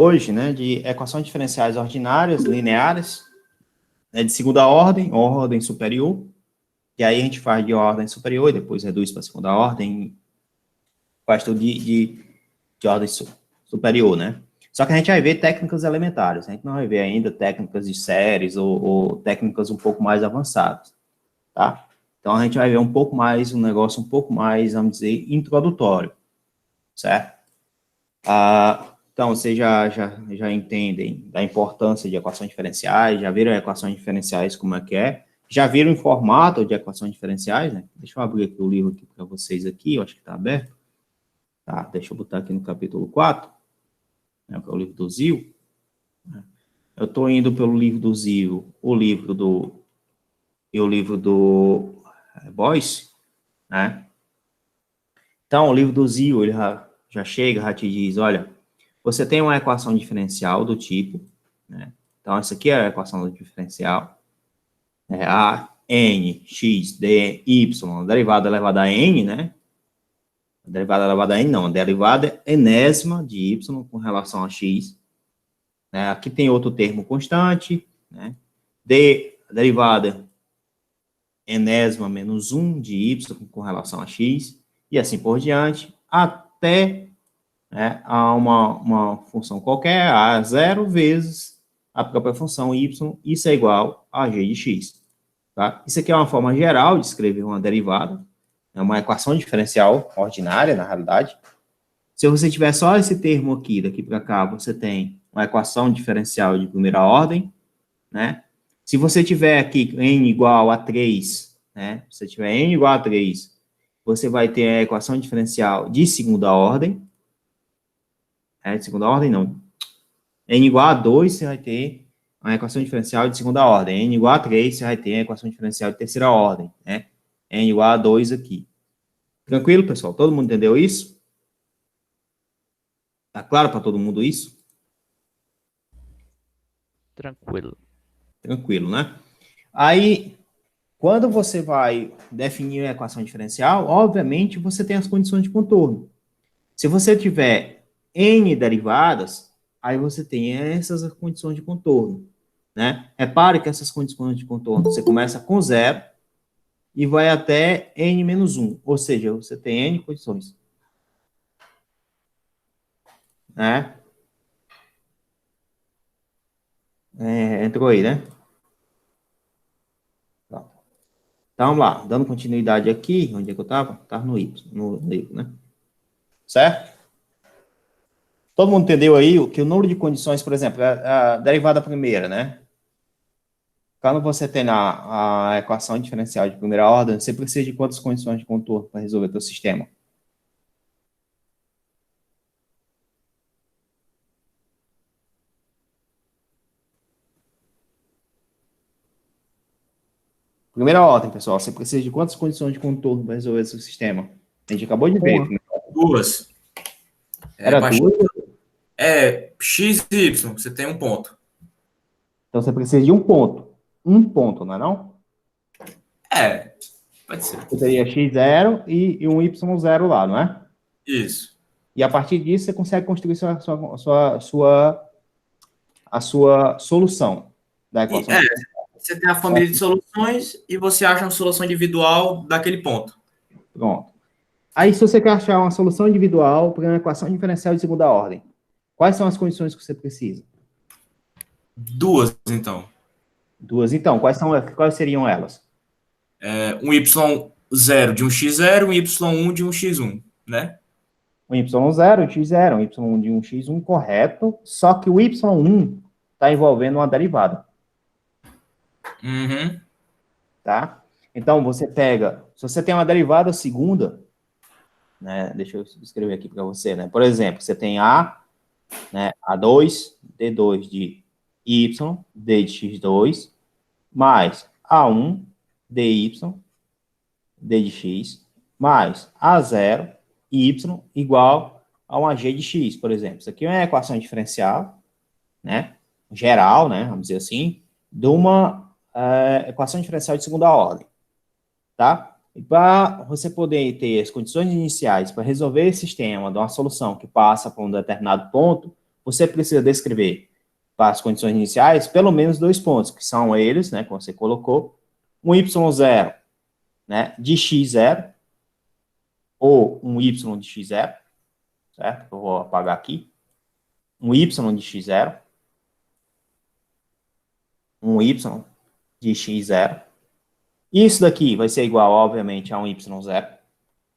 hoje, né, de equações diferenciais ordinárias, lineares, né, de segunda ordem, ordem superior, e aí a gente faz de ordem superior e depois reduz para segunda ordem, faz tudo de ordem superior, né? Só que a gente vai ver técnicas elementares, a gente não vai ver ainda técnicas de séries ou técnicas um pouco mais avançadas, tá? Então a gente vai ver um pouco mais, um negócio um pouco mais, vamos dizer, introdutório, certo? Então, vocês já entendem da importância de equações diferenciais, já viram equações diferenciais como é que é, já viram em formato de equações diferenciais, né? Deixa eu abrir aqui o livro aqui para vocês aqui, eu acho que está aberto. Tá, deixa eu botar aqui no capítulo 4, né, que é o livro do Zio. Eu estou indo pelo livro do Zio, o livro do Boyce, né? Então, o livro do Zio, ele já chega, já te diz, olha, você tem uma equação diferencial do tipo, né? Então, essa aqui é a equação do diferencial. A n, x, d, y, a derivada elevada a n, né? A derivada elevada a n, não, a derivada enésima de y com relação a x. Né? Aqui tem outro termo constante, né? D, a derivada enésima menos 1 de y com relação a x, e assim por diante, até, né, a uma função qualquer, a zero vezes a própria função y, isso é igual a g de x. Tá? Isso aqui é uma forma geral de escrever uma derivada, é uma equação diferencial ordinária, na realidade. Se você tiver só esse termo aqui, daqui para cá, você tem uma equação diferencial de primeira ordem, né? Se você tiver aqui n igual a 3, né? Se você tiver n igual a 3, você vai ter a equação diferencial de segunda ordem. De segunda ordem, não. N igual a 2, você vai ter uma equação diferencial de segunda ordem. N igual a 3, você vai ter a equação diferencial de terceira ordem, né? N igual a 2 aqui. Tranquilo, pessoal? Todo mundo entendeu isso? Tá claro para todo mundo isso? Tranquilo. Tranquilo, né? Aí, quando você vai definir a equação diferencial, obviamente você tem as condições de contorno. Se você tiver n derivadas, aí você tem essas condições de contorno, né? Repare que essas condições de contorno, você começa com 0 e vai até n menos 1, ou seja, você tem n condições, né? Entrou aí, né? Então, vamos lá, dando continuidade aqui, onde é que eu estava? Estava no Y, no livro, né? Certo? Todo mundo entendeu aí que o número de condições, por exemplo, a derivada primeira, né? Quando você tem a equação diferencial de primeira ordem, você precisa de quantas condições de contorno para resolver o seu sistema? Primeira ordem, pessoal, você precisa de quantas condições de contorno para resolver o seu sistema? A gente acabou de ver. Duas. Era duas? X e Y, você tem um ponto. Então você precisa de um ponto. Um ponto, não é não? Pode ser. Você teria x0 e um y0 lá, não é? Isso. E a partir disso você consegue construir a sua solução da equação. Você tem a família de soluções e você acha uma solução individual daquele ponto. Pronto. Aí, se você quer achar uma solução individual para uma equação diferencial de segunda ordem, quais são as condições que você precisa? Duas, então. Duas. Então, quais seriam elas? Um Y0 de um X0, um Y1 de um X1, né? Um Y0, um X0, um Y1 de um X1, correto, só que o Y1 está envolvendo uma derivada. Uhum. Tá? Então, você pega, se você tem uma derivada segunda, né, deixa eu escrever aqui para você, né? Por exemplo, você tem A, né, A2, D2 de Y, D de X2, mais A1, dy, d de x, mais a0, y, igual a uma g de x, por exemplo. Isso aqui é uma equação diferencial, né, geral, né, vamos dizer assim, de uma equação diferencial de segunda ordem, tá? E para você poder ter as condições iniciais para resolver esse sistema de uma solução que passa por um determinado ponto, você precisa descrever para as condições iniciais pelo menos 2 pontos, que são eles, né, que você colocou, um y0, né, de x0, ou um y de x0, certo? Eu vou apagar aqui. Um y de x0, um y de x0. Isso daqui vai ser igual, obviamente, a um y0,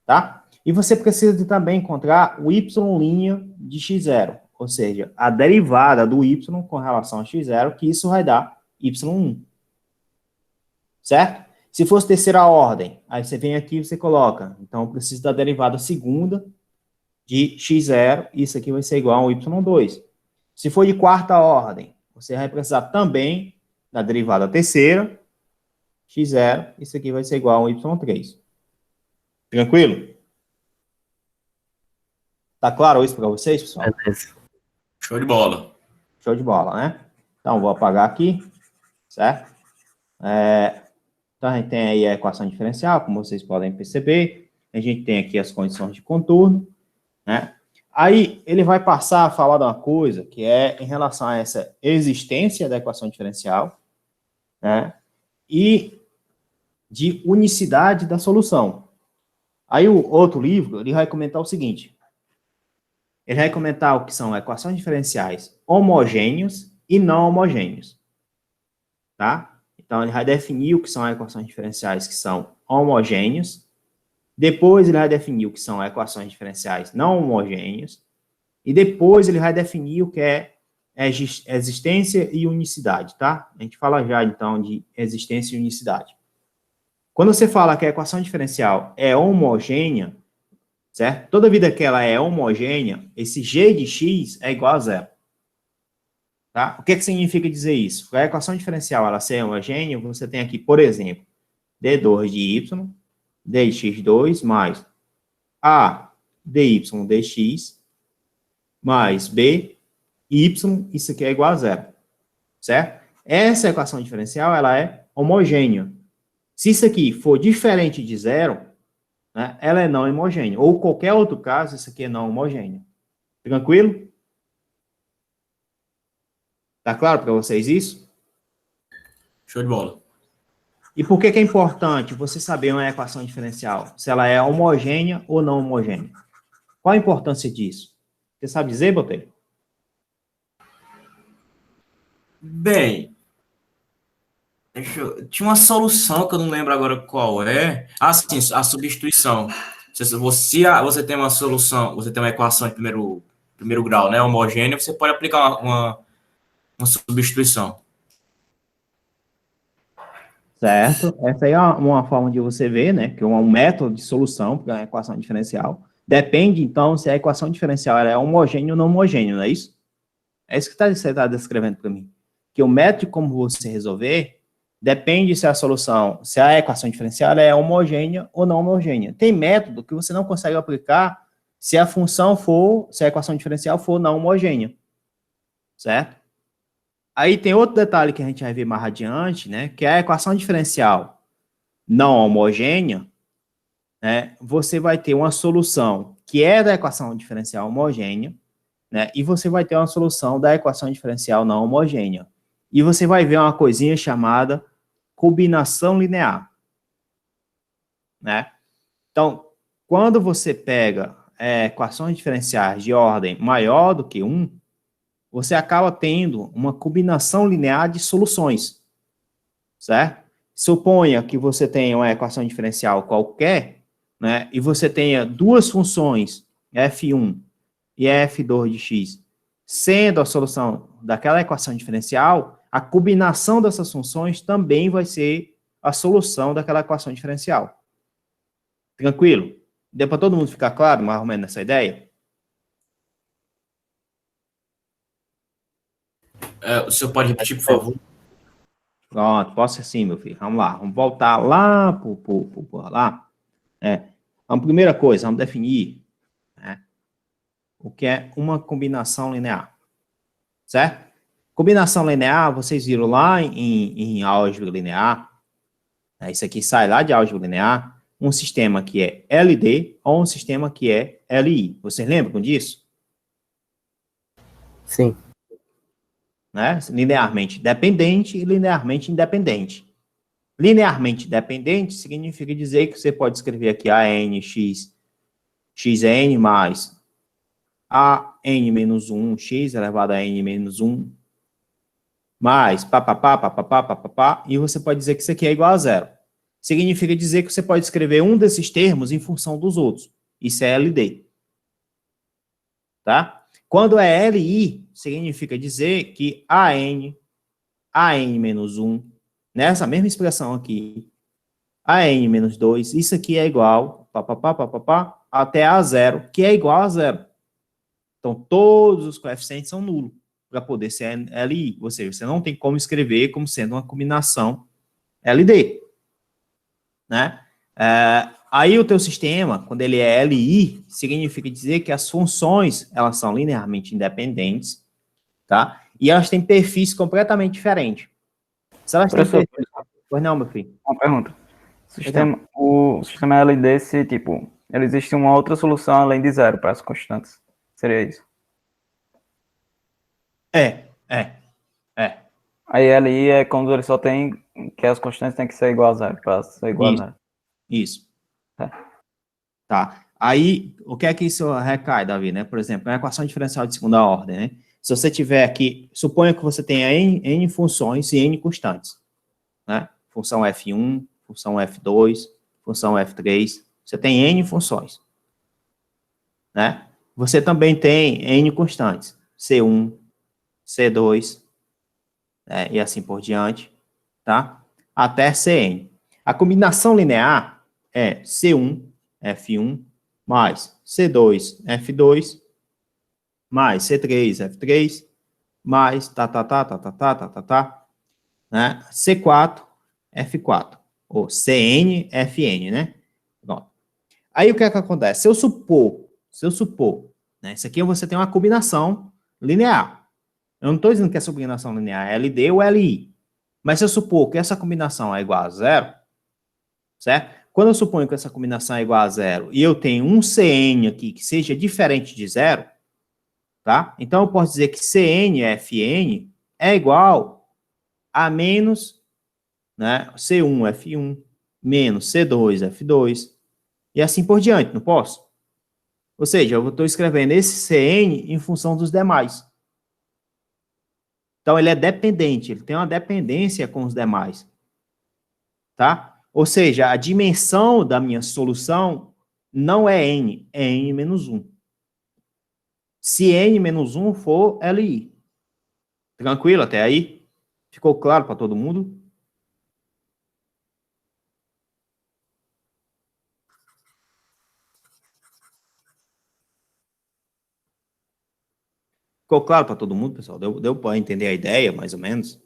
tá? E você precisa também encontrar o y' de x0, ou seja, a derivada do y com relação a x0, que isso vai dar y1, certo? Se fosse terceira ordem, aí você vem aqui e você coloca, então eu preciso da derivada segunda de x0, isso aqui vai ser igual a y2. Se for de quarta ordem, você vai precisar também da derivada terceira, x0, isso aqui vai ser igual a y3. Tranquilo? Tá claro isso para vocês, pessoal? Beleza. Show de bola. Show de bola, né? Então, vou apagar aqui, certo? Então, a gente tem aí a equação diferencial, como vocês podem perceber. A gente tem aqui as condições de contorno, né? Aí, ele vai passar a falar de uma coisa, que é em relação a essa existência da equação diferencial, né? E de unicidade da solução. Aí, o outro livro, ele vai comentar o seguinte. Ele vai comentar o que são equações diferenciais homogêneos e não homogêneos, tá? Então, ele vai definir o que são equações diferenciais que são homogêneos. Depois, ele vai definir o que são equações diferenciais não homogêneas. E depois, ele vai definir o que é existência e unicidade, tá? A gente fala já, então, de existência e unicidade. Quando você fala que a equação diferencial é homogênea, certo? Toda vida que ela é homogênea, esse g de x é igual a zero. Tá? O que significa dizer isso? Para a equação diferencial ela ser homogênea, você tem aqui, por exemplo, d2 de y, dx2 mais a dy dx mais b y, isso aqui é igual a zero. Certo? Essa equação diferencial ela é homogênea. Se isso aqui for diferente de zero, né, ela é não homogênea. Ou qualquer outro caso, isso aqui é não homogêneo. Tranquilo? Tá claro para vocês isso? Show de bola. E por que é importante você saber uma equação diferencial? Se ela é homogênea ou não homogênea? Qual a importância disso? Você sabe dizer, Botelho? Bem, tinha uma solução que eu não lembro agora qual é. Ah, sim, a substituição. Se você tem uma solução, você tem uma equação de primeiro grau, né, homogênea, você pode aplicar uma substituição. Certo. Essa aí é uma forma de você ver, né, que é um método de solução para a equação diferencial. Depende, então, se a equação diferencial ela é homogênea ou não homogênea, não é isso? É isso que você está descrevendo para mim. Que o método como você resolver depende se a solução, se a equação diferencial ela é homogênea ou não homogênea. Tem método que você não consegue aplicar se a função for, se a equação diferencial for não homogênea. Certo? Aí tem outro detalhe que a gente vai ver mais adiante, né? Que é a equação diferencial não homogênea, né? Você vai ter uma solução que é da equação diferencial homogênea, né? E você vai ter uma solução da equação diferencial não homogênea. E você vai ver uma coisinha chamada combinação linear, né? Então, quando você pega equações diferenciais de ordem maior do que 1, você acaba tendo uma combinação linear de soluções, certo? Suponha que você tenha uma equação diferencial qualquer, né? E você tenha duas funções, f1 e f2 de x, sendo a solução daquela equação diferencial, a combinação dessas funções também vai ser a solução daquela equação diferencial. Tranquilo? Deu para todo mundo ficar claro, mais ou menos, nessa ideia? O senhor pode repetir, por favor? Pronto, posso sim, meu filho. Vamos lá, vamos voltar lá lá. A primeira coisa, vamos definir, né, o que é uma combinação linear, certo? Combinação linear, vocês viram lá em álgebra linear, né, isso aqui sai lá de álgebra linear, um sistema que é LD ou um sistema que é LI. Vocês lembram disso? Sim. Né? Linearmente dependente e linearmente independente. Linearmente dependente significa dizer que você pode escrever aqui ANX, xn mais AN menos 1, x elevado a n menos 1, mais papapá, papapá, papapá, e você pode dizer que isso aqui é igual a zero. Significa dizer que você pode escrever um desses termos em função dos outros. Isso é LD. Tá? Quando é LI, significa dizer que AN menos 1, nessa mesma expressão aqui, AN menos 2, isso aqui é igual, papapá, papapá, até a zero, que é igual a zero. Então, todos os coeficientes são nulos para poder ser LI, ou seja, você não tem como escrever como sendo uma combinação LD, né? Aí o teu sistema, quando ele é LI, significa dizer que as funções, elas são linearmente independentes, tá? E elas têm perfis completamente diferentes. Se elas têm Professor, perfis... Pois não, meu filho. uma pergunta. O sistema LD, se, tipo, ele existe uma outra solução além de zero para as constantes. Seria isso? É. Aí LI é quando ele só tem que as constantes têm que ser igual a zero, para ser igual a zero. Isso. É. Tá. Aí, o que é que isso recai, Davi, né? Por exemplo, uma equação diferencial de segunda ordem, né? Se você tiver aqui, suponha que você tenha n funções e n constantes, né? Função f1, função f2, função f3, você tem n funções, né? Você também tem n constantes, c1, c2, né? E assim por diante, tá? Até cn. A combinação linear é c1, f1, mais C2, F2, mais C3, F3, mais né? C4, F4, ou CN, FN, né? Pronto. Aí o que é que acontece? Se eu supor, né? Isso aqui você tem uma combinação linear. Eu não estou dizendo que essa combinação linear é LD ou LI, mas se eu supor que essa combinação é igual a zero, certo? Quando eu suponho que essa combinação é igual a zero e eu tenho um CN aqui que seja diferente de zero, tá? Então eu posso dizer que CNFN é igual a menos, né, C1F1 menos C2F2 e assim por diante, não posso? Ou seja, eu estou escrevendo esse CN em função dos demais. Então ele é dependente, ele tem uma dependência com os demais, tá? Ou seja, a dimensão da minha solução não é N, é N menos 1. Se N menos 1 for LI. Tranquilo até aí? Ficou claro para todo mundo? Ficou claro para todo mundo, pessoal? Deu para entender a ideia, mais ou menos?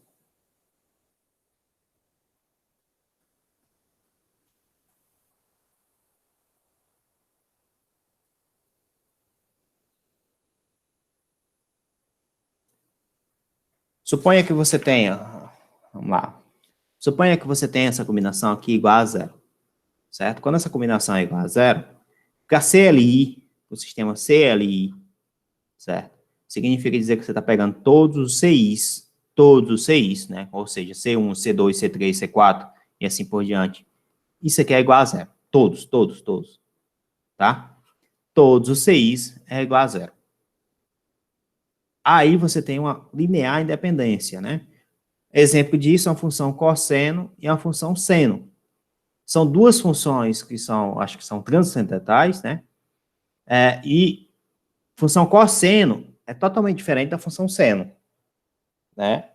Suponha que você tenha, vamos lá, suponha que você tenha essa combinação aqui igual a zero, certo? Quando essa combinação é igual a zero, fica CLI, o sistema CLI, certo? Significa dizer que você está pegando todos os CIs, né? Ou seja, C1, C2, C3, C4 e assim por diante. Isso aqui é igual a zero. Todos, tá? Todos os CIs é igual a zero. Aí você tem uma linear independência, né? Exemplo disso é uma função cosseno e uma função seno. São duas funções que são, acho que são transcendentais, né? E função cosseno é totalmente diferente da função seno, né?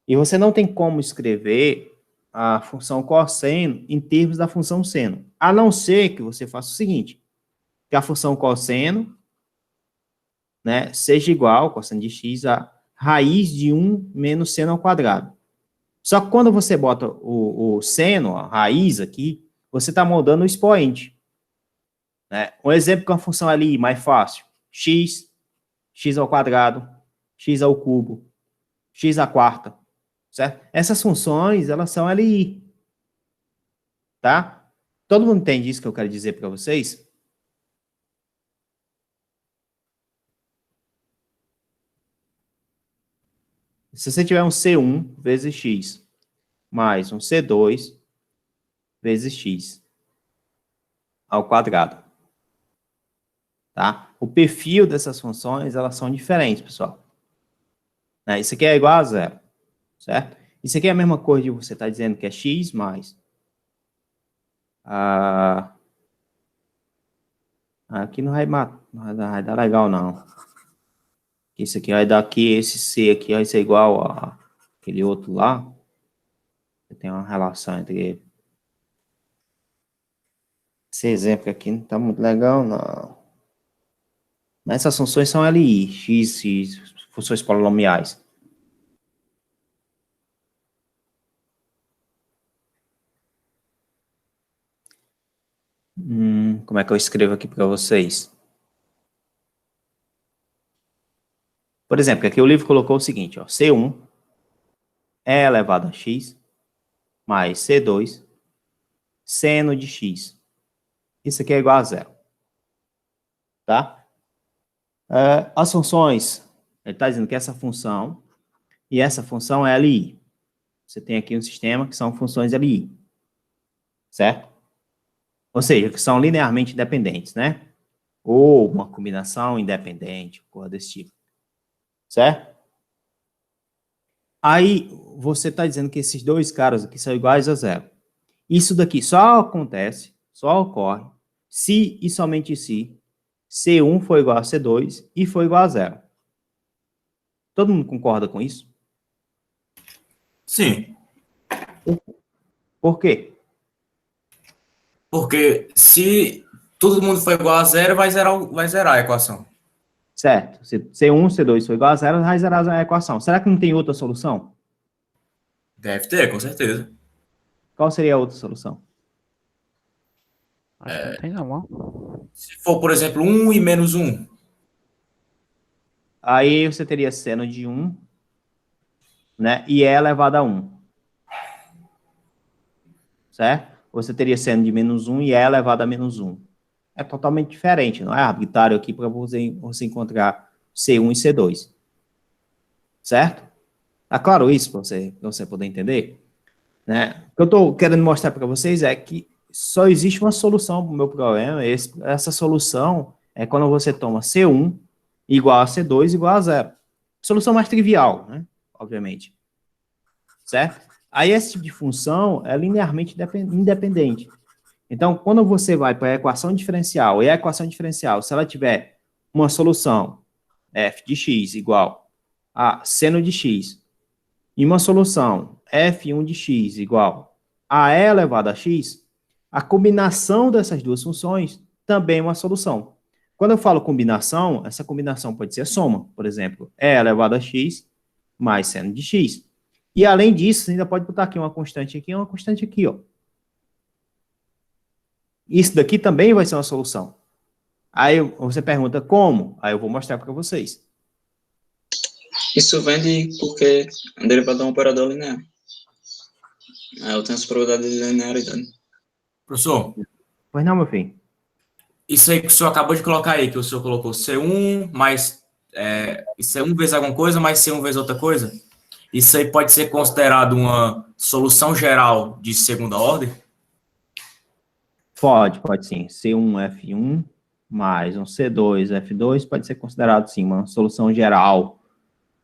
E você não tem como escrever a função cosseno em termos da função seno, a não ser que você faça o seguinte, que a função cosseno, né, seja igual, cosseno de x, a raiz de 1 menos seno ao quadrado. Só que quando você bota o seno, a raiz aqui, você está mudando o expoente. Né? Um exemplo com a função ali mais fácil, x ao quadrado, x ao cubo, x à quarta, certo? Essas funções, elas são LI, tá? Todo mundo entende isso que eu quero dizer para vocês? Se você tiver um C1 vezes x, mais um C2 vezes x ao quadrado, tá? O perfil dessas funções, elas são diferentes, pessoal. Né? Isso aqui é igual a zero, certo? Isso aqui é a mesma coisa de você estar dizendo que é x mais... aqui não vai dar legal, não. Isso aqui vai dar aqui, esse C aqui vai ser igual a aquele outro lá. Tem uma relação entre ele. Esse exemplo aqui não está muito legal, não. Mas essas funções são LI, x, funções polinomiais. Como é que eu escrevo aqui para vocês? Por exemplo, aqui o livro colocou o seguinte, ó, C1 é elevado a x mais C2 seno de x. Isso aqui é igual a zero. Tá? As funções, ele está dizendo que essa função e essa função é LI. Você tem aqui um sistema que são funções LI. Certo? Ou seja, que são linearmente independentes, né? Ou uma combinação independente, coisa desse tipo. Certo? Aí, você está dizendo que esses dois caras aqui são iguais a zero. Isso daqui só acontece, só ocorre, se e somente se C1 for igual a C2 e for igual a zero. Todo mundo concorda com isso? Sim. Por quê? Porque se todo mundo for igual a zero, vai zerar a equação. Certo. Se C1, C2 for igual a zero, vai zerar a equação. Será que não tem outra solução? Deve ter, com certeza. Qual seria a outra solução? Acho que não tem não, ó. Se for, por exemplo, 1 e menos 1. Aí você teria seno de 1, né? E é elevado a 1. Certo? Você teria seno de menos 1 e é elevado a menos 1. É totalmente diferente, não é arbitrário aqui para você encontrar C1 e C2. Certo? Tá claro isso para você poder entender? Né? O que eu estou querendo mostrar para vocês é que só existe uma solução para o meu problema. Essa solução é quando você toma C1 igual a C2 igual a zero. Solução mais trivial, né? Obviamente. Certo? Aí esse tipo de função é linearmente independente. Então, quando você vai para a equação diferencial, e a equação diferencial, se ela tiver uma solução f de x igual a seno de x, e uma solução f1 de x igual a e elevado a x, a combinação dessas duas funções também é uma solução. Quando eu falo combinação, essa combinação pode ser a soma, por exemplo, e elevado a x mais seno de x. E além disso, você ainda pode botar aqui uma constante aqui e uma constante aqui, ó. Isso daqui também vai ser uma solução. Aí você pergunta como? Aí eu vou mostrar para vocês. Isso vem de porque a derivada é um operador linear. Aí eu tenho essa propriedade de linearidade. Professor, Pois não, meu filho? isso aí que o senhor acabou de colocar aí, que o senhor colocou C1 mais C1 vezes alguma coisa, mais C1 vezes outra coisa, isso aí pode ser considerado uma solução geral de segunda ordem? Pode sim. C1F1 mais um C2F2 pode ser considerado, sim, uma solução geral,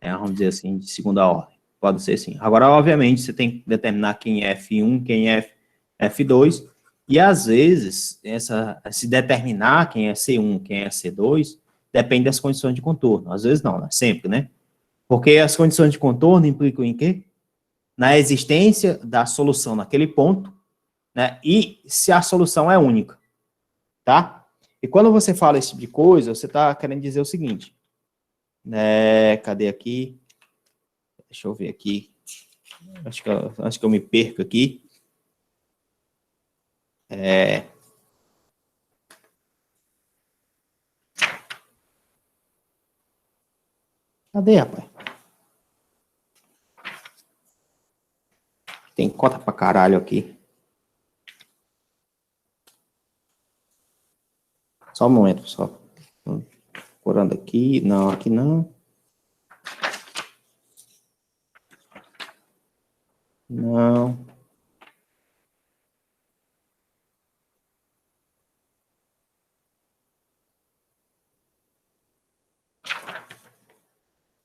vamos dizer assim, de segunda ordem. Pode ser, sim. Agora, obviamente, você tem que determinar quem é F1, quem é F2, e às vezes, se determinar quem é C1, quem é C2, depende das condições de contorno. Às vezes não, né? Sempre, né? Porque as condições de contorno implicam em quê? Na existência da solução naquele ponto, né? E se a solução é única, tá? E quando você fala esse tipo de coisa, você está querendo dizer o seguinte, né? Cadê aqui? Deixa eu ver aqui. Acho que eu me perco aqui. Cadê, rapaz? Tem cota pra caralho aqui. Só um momento, pessoal. Procurando aqui. Não, aqui não. Não.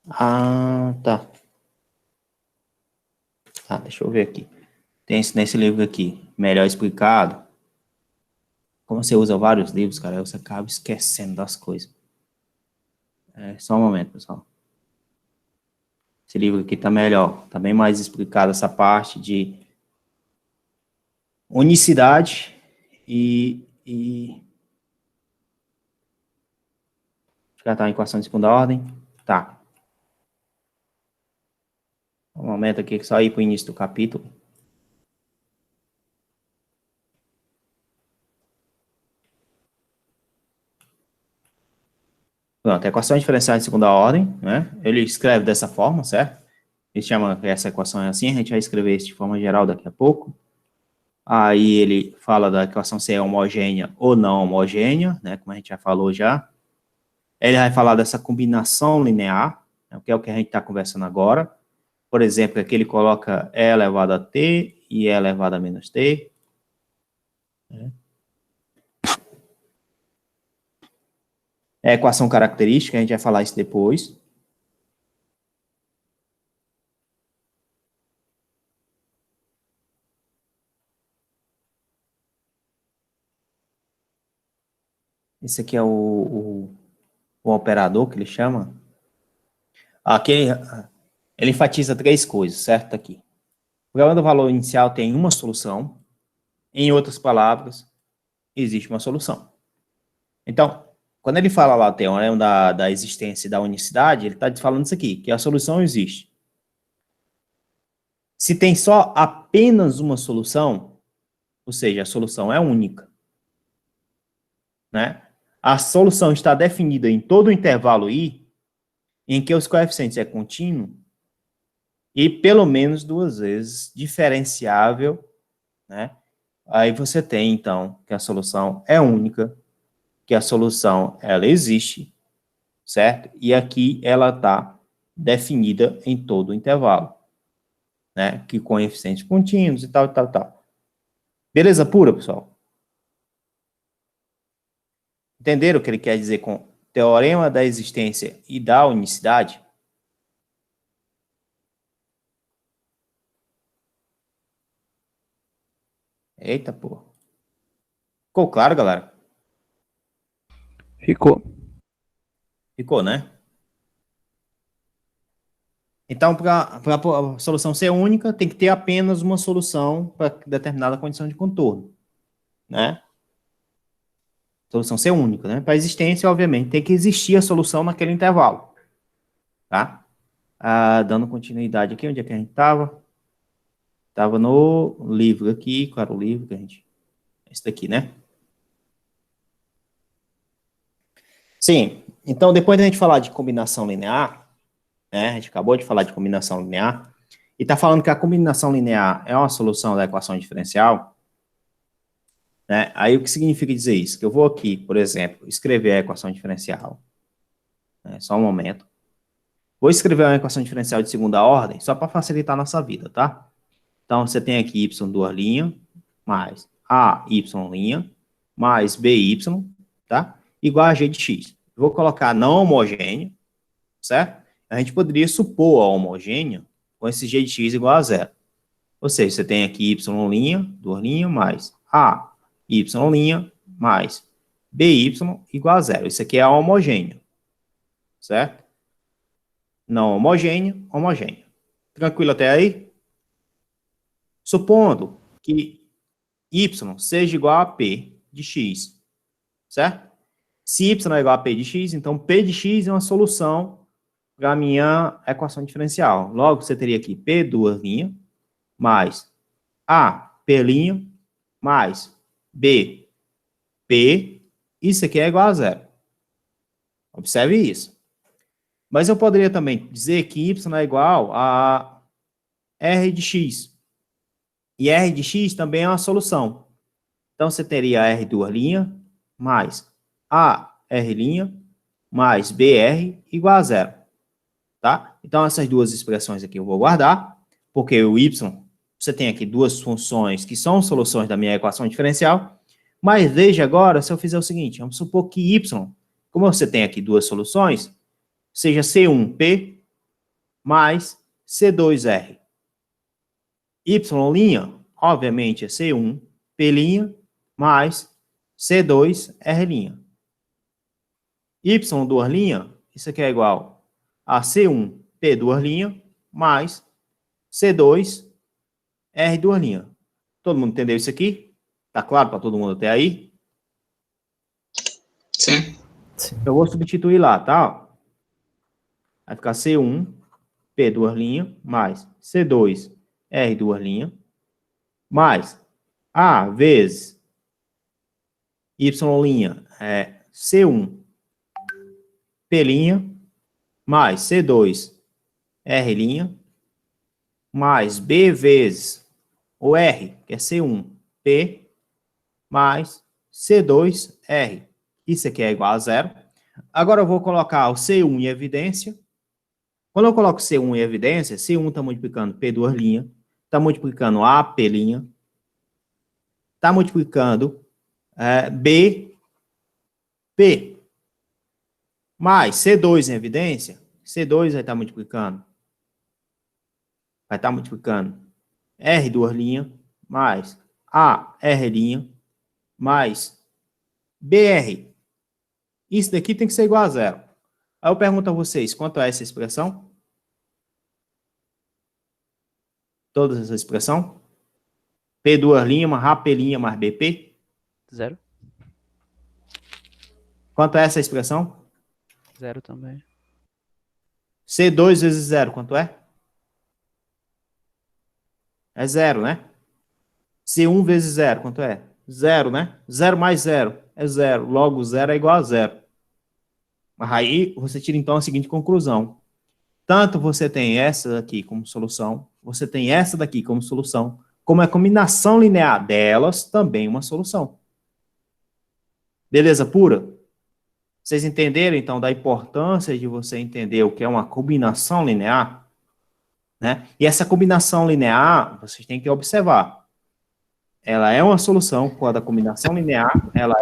Ah, tá. Tá, deixa eu ver aqui. Tem nesse livro aqui, Melhor Explicado. Como você usa vários livros, cara, você acaba esquecendo das coisas. Só um momento, pessoal. Esse livro aqui tá melhor, tá bem mais explicado essa parte de unicidade e já tá em equação de segunda ordem. Tá. Um momento aqui, só ir para o início do capítulo. Pronto, a equação diferencial de segunda ordem, né? Ele escreve dessa forma, certo? Ele chama essa equação é assim, a gente vai escrever isso de forma geral daqui a pouco. Aí ele fala da equação se é homogênea ou não homogênea, né? Como a gente já falou já. Ele vai falar dessa combinação linear, né, que é o que a gente está conversando agora. Por exemplo, aqui ele coloca E elevado a T e E elevado a menos T. Né? É a equação característica, a gente vai falar isso depois. Esse aqui é o operador que ele chama. Aqui ele enfatiza três coisas, certo? Aqui. O problema do valor inicial tem uma solução. Em outras palavras, existe uma solução. Então, quando ele fala lá o teorema da existência e da unicidade, ele está falando isso aqui, que a solução existe. Se tem só apenas uma solução, ou seja, a solução é única, né? A solução está definida em todo o intervalo I, em que os coeficientes é contínuo, e pelo menos duas vezes diferenciável, né? Aí você tem, então, que a solução é única, que a solução, ela existe, certo? E aqui ela está definida em todo o intervalo, né? Que coeficientes contínuos e tal, tal, tal. Beleza pura, pessoal? Entenderam o que ele quer dizer com teorema da existência e da unicidade? Eita, pô. Ficou claro, galera? Ficou. Ficou, né? Então, para a solução ser única, tem que ter apenas uma solução para determinada condição de contorno, né? Solução ser única, né? Para a existência, obviamente, tem que existir a solução naquele intervalo, tá? Dando continuidade aqui, onde é que a gente estava? Estava no livro aqui, qual era o livro que a gente... Esse daqui, né? Sim, então depois da gente falar de combinação linear, né? A gente acabou de falar de combinação linear, e está falando que a combinação linear é uma solução da equação diferencial, né? Aí o que significa dizer isso? Que eu vou aqui, por exemplo, escrever a equação diferencial, né? Só um momento. Vou escrever uma equação diferencial de segunda ordem, só para facilitar a nossa vida, tá? Então, você tem aqui y duas linhas, mais AY', mais BY, tá? Igual a g de x. Vou colocar não homogêneo, certo? A gente poderia supor a homogênea com esse g de x igual a zero. Ou seja, você tem aqui y', duas linhas, mais AY', mais BY igual a zero. Isso aqui é a homogênea, certo? Não homogênea, homogênea. Tranquilo até aí? Supondo que y seja igual a p de x, certo? Se y é igual a p de x, então p de x é uma solução para a minha equação diferencial. Logo, você teria aqui p duas linhas, mais a p', mais b p, isso aqui é igual a zero. Observe isso. Mas eu poderia também dizer que y é igual a r de x. E r de x também é uma solução. Então, você teria r duas linhas, mais AR', mais BR igual a zero. Tá? Então, essas duas expressões aqui eu vou guardar, porque o y Você tem aqui duas funções que são soluções da minha equação diferencial, mas veja agora se eu fizer o seguinte, vamos supor que y, como você tem aqui duas soluções, seja C1P mais C2R. Y', obviamente, é C1P' mais C2R'. Y duas linha, isso aqui é igual a C1P duas linha mais C2R duas linha. Todo mundo entendeu isso aqui? Tá claro para todo mundo até aí? Sim. Eu vou substituir lá, tá? Vai ficar C1P duas linha mais C2R duas linha mais A vezes Y' é C1 P' mais C2R' mais B vezes o R, que é C1P mais C2R. Isso aqui é igual a zero. Agora eu vou colocar o C1 em evidência. Quando eu coloco C1 em evidência, C1 está multiplicando P duas linhas, está multiplicando AP', está multiplicando BP, mais C2 em evidência, C2 vai estar multiplicando. Vai estar multiplicando R duas linhas, mais AR' mais BR. Isso daqui tem que ser igual a zero. Aí eu pergunto a vocês, quanto é essa expressão? Toda essa expressão? P duas linhas, mais AP' mais BP? 0. Quanto é essa expressão? 0 também. C2 vezes 0, quanto é? É 0, né? C1 vezes 0, quanto é? 0, né? 0 mais 0 é 0. Logo, 0 é igual a 0. Mas aí, você tira, então, a seguinte conclusão. Tanto você tem essa daqui como solução, você tem essa daqui como solução, como a combinação linear delas, também uma solução. Beleza pura? Vocês entenderam, então, da importância de você entender o que é uma combinação linear? Né? E essa combinação linear, vocês têm que observar. Ela é uma solução quando a combinação linear, ela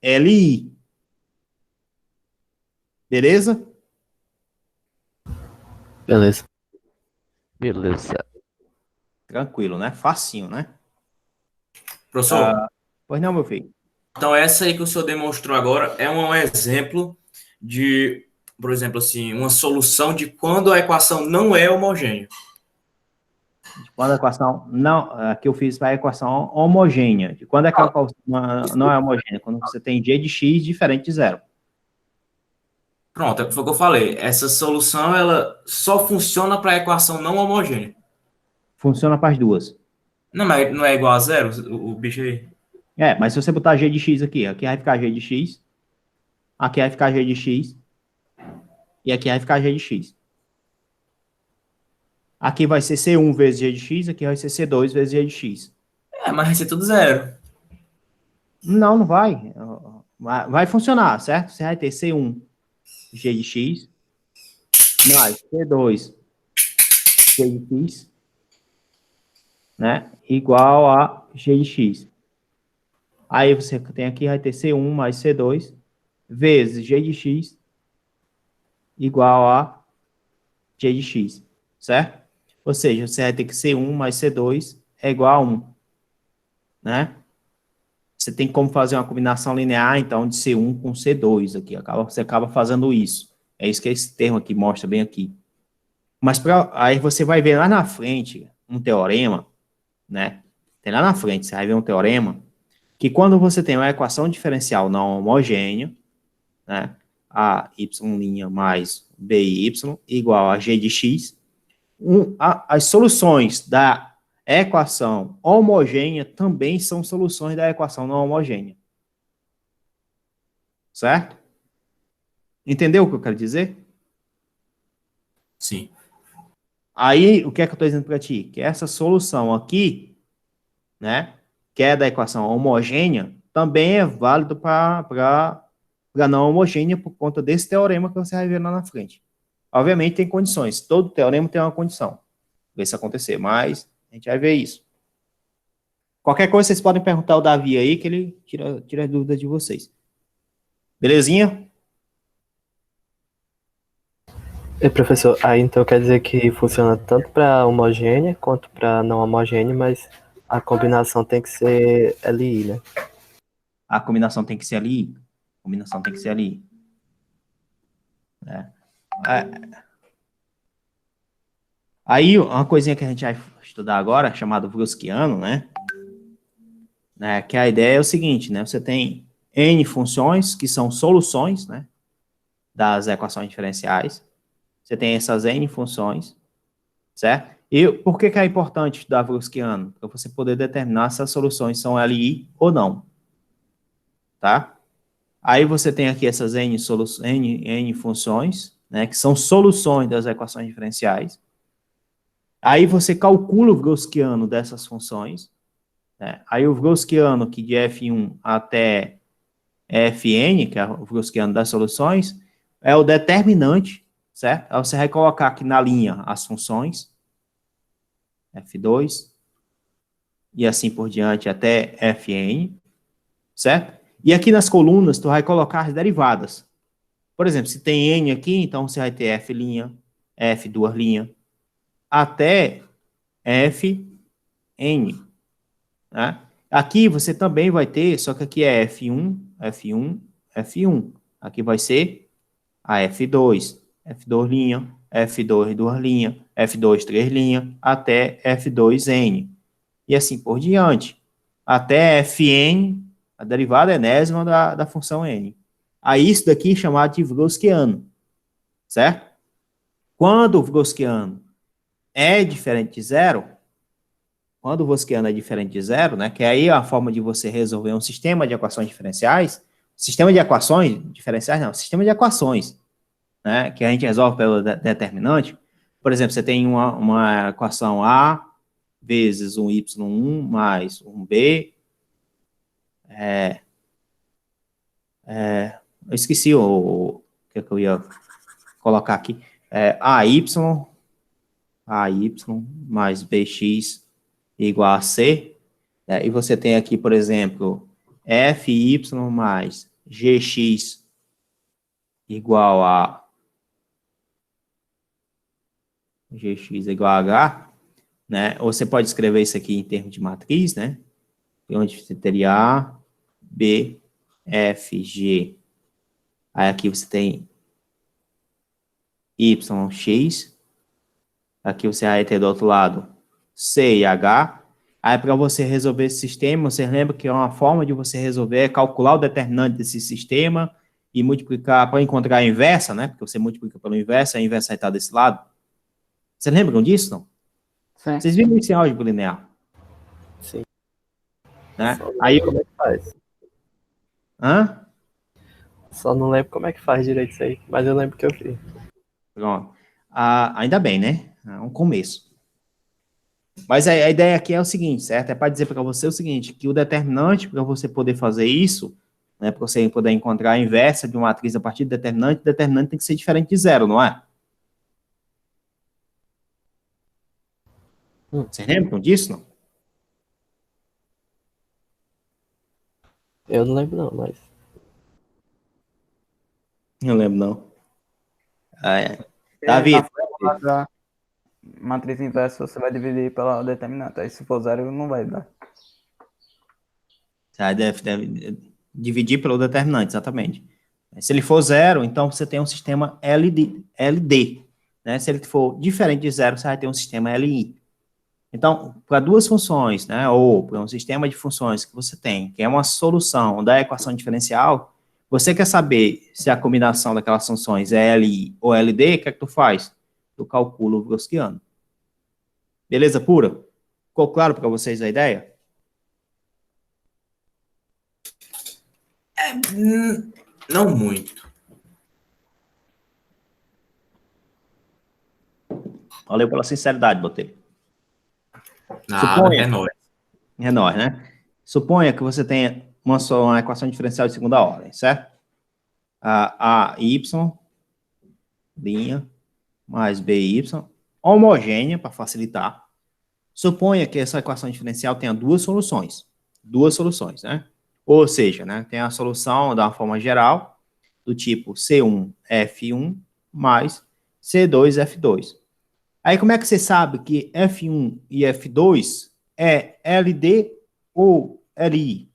é LI. Beleza? Beleza. Beleza. Tranquilo, né? Facinho, né? Professor, Pois não, meu filho. então essa aí que o senhor demonstrou agora é um exemplo de, por exemplo, assim, uma solução de quando a equação não é homogênea. Quando a equação não, aqui eu fiz para a equação homogênea. De quando é que a equação não é homogênea? Quando você tem g de x diferente de zero. Pronto, foi o que eu falei. Essa solução, ela só funciona para a equação não homogênea. Funciona para as duas. Não, mas não é igual a zero o bicho aí? Mas se você botar g de x aqui, aqui vai ficar g de x, aqui vai ficar g de x, e aqui vai ficar g de x. Aqui vai ser C1 vezes g de x, aqui vai ser C2 vezes g de x. Mas vai ser tudo zero. Não, não vai. Vai funcionar, certo? Você vai ter C1 g de x, mais C2 g de x, né? Igual a g de x. Aí você tem aqui, vai ter C1 mais C2 vezes g de x igual a g de x, certo? Ou seja, você vai ter que C1 mais C2 é igual a 1, né? Você tem como fazer uma combinação linear, então, de C1 com C2 aqui. Você acaba fazendo isso. É isso que esse termo aqui mostra bem aqui. Mas aí você vai ver lá na frente um teorema, né? Tem lá na frente, você vai ver um teorema que quando você tem uma equação diferencial não homogênea, né? A y' mais by igual a g de x, as soluções da equação homogênea também são soluções da equação não homogênea. Certo? Entendeu o que eu quero dizer? Sim. Aí, o que é que eu estou dizendo para ti? Que essa solução aqui, né, que é da equação homogênea, também é válido para não homogênea por conta desse teorema que você vai ver lá na frente. Obviamente tem condições, todo teorema tem uma condição para isso acontecer, mas a gente vai ver isso. Qualquer coisa vocês podem perguntar ao Davi aí, que ele tira as dúvidas de vocês. Belezinha? E professor, aí então quer dizer que funciona tanto para homogênea quanto para não homogênea, mas a combinação tem que ser LI, né? A combinação tem que ser ali. A combinação tem que ser ali. Né? Aí, uma coisinha que a gente vai estudar agora, chamado Wroskiano, né? Que a ideia é o seguinte, né? Você tem N funções, que são soluções, né? Das equações diferenciais. Você tem essas N funções, certo? E por que é importante estudar Wroskiano? Para você poder determinar se as soluções são LI ou não. Tá? Aí você tem aqui essas N funções, né? Que são soluções das equações diferenciais. Aí você calcula o Wroskiano dessas funções, né? Aí o Wroskiano aqui de F1 até Fn, que é o Wroskiano das soluções, é o determinante, certo? Aí você vai colocar aqui na linha as funções, F2, e assim por diante até Fn, certo? E aqui nas colunas tu vai colocar as derivadas. Por exemplo, se tem N aqui, então você vai ter F', F2', até Fn, né? Aqui você também vai ter, só que aqui é F1, F1, F1. Aqui vai ser a F2, F2', F2, 2 linha, F2, 3 linha, até F2N. E assim por diante. Até Fn, a derivada enésima da função N. Aí isso daqui é chamado de Wroskiano, certo? Quando o Wroskiano é diferente de zero, quando o Wroskiano é diferente de zero, né, que aí é a forma de você resolver um sistema de equações diferenciais, sistema de equações diferenciais não, sistema de equações, né, que a gente resolve pelo determinante. Por exemplo, você tem uma equação A vezes um y1 mais um b, eu esqueci o que eu ia colocar aqui, AY mais bx igual a c, né? E você tem aqui, por exemplo, fy mais gx igual a h, né? Ou você pode escrever isso aqui em termos de matriz, né? Onde você teria A, B, F, G. Aí aqui você tem Y, X. Aqui você vai ter do outro lado C e H. Aí para você resolver esse sistema, você lembra que é uma forma de você resolver é calcular o determinante desse sistema e multiplicar para encontrar a inversa, né? Porque você multiplica pelo inverso, a inversa vai estar desse lado. Vocês lembram disso, não? Sim. Vocês viram isso em álgebra linear? Sim. Né? Só não Aí, lembro como é que faz. hã? Só não lembro como é que faz direito isso aí, mas eu lembro que eu vi. Pronto. Ainda bem, né? É um começo. Mas a ideia aqui é o seguinte, certo? É para dizer para você o seguinte, que o determinante, para você poder fazer isso, né, para você poder encontrar a inversa de uma matriz a partir do determinante, o determinante tem que ser diferente de zero, não é? Vocês lembram disso, não? Eu não lembro não, mas... Não lembro, não. Na Davi, fórmula da matriz inversa, você vai dividir pela determinante. Aí se for zero, não vai dar. deve dividir pelo determinante, exatamente. Se ele for zero, então você tem um sistema LD, né? Se ele for diferente de zero, você vai ter um sistema LI. Então, para duas funções, né, ou para um sistema de funções que você tem, que é uma solução da equação diferencial, você quer saber se a combinação daquelas funções é LI ou LD, o que é que tu faz? Tu calcula o Wroskiano. Beleza pura? Ficou claro para vocês a ideia? Não muito. Valeu pela sinceridade, Botelho. Nada, Suponha. é nóis. É nóis, né? Suponha que você tenha uma equação diferencial de segunda ordem, certo? A y, linha, mais by, homogênea, para facilitar, Suponha que essa equação diferencial tenha duas soluções. Duas soluções, né? Ou seja, né, tem a solução da forma geral, do tipo C1F1 mais C2F2. Aí como é que você sabe que F1 e F2 é LD ou LI?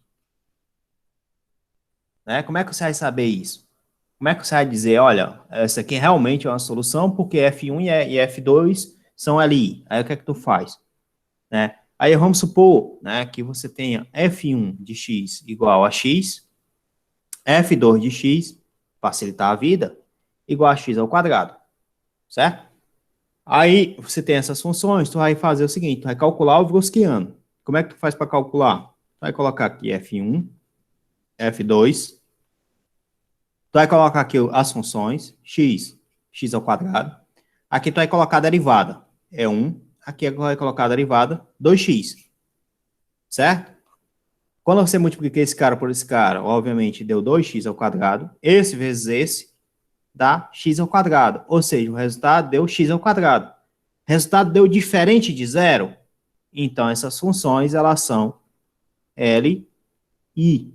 Né? Como é que você vai saber isso? Como é que você vai dizer, olha, essa aqui realmente é uma solução porque F1 e F2 são LI. Aí o que é que tu faz? Né? Aí vamos supor, né, que você tenha F1 de x igual a x, F2 de x, facilitar a vida, igual a x ao quadrado, certo? Aí você tem essas funções, tu vai fazer o seguinte, tu vai calcular o Vroskiano. Como é que tu faz para calcular? Tu vai colocar aqui F1, F2, tu vai colocar aqui as funções, x ao quadrado. Aqui tu vai colocar a derivada, é 1. Aqui vai colocar a derivada, 2x. Certo? Quando você multiplica esse cara por esse cara, obviamente deu 2x ao quadrado. Esse vezes esse dá x ao quadrado. Ou seja, o resultado deu x ao quadrado. O resultado deu diferente de zero. Então, essas funções, elas são L, I.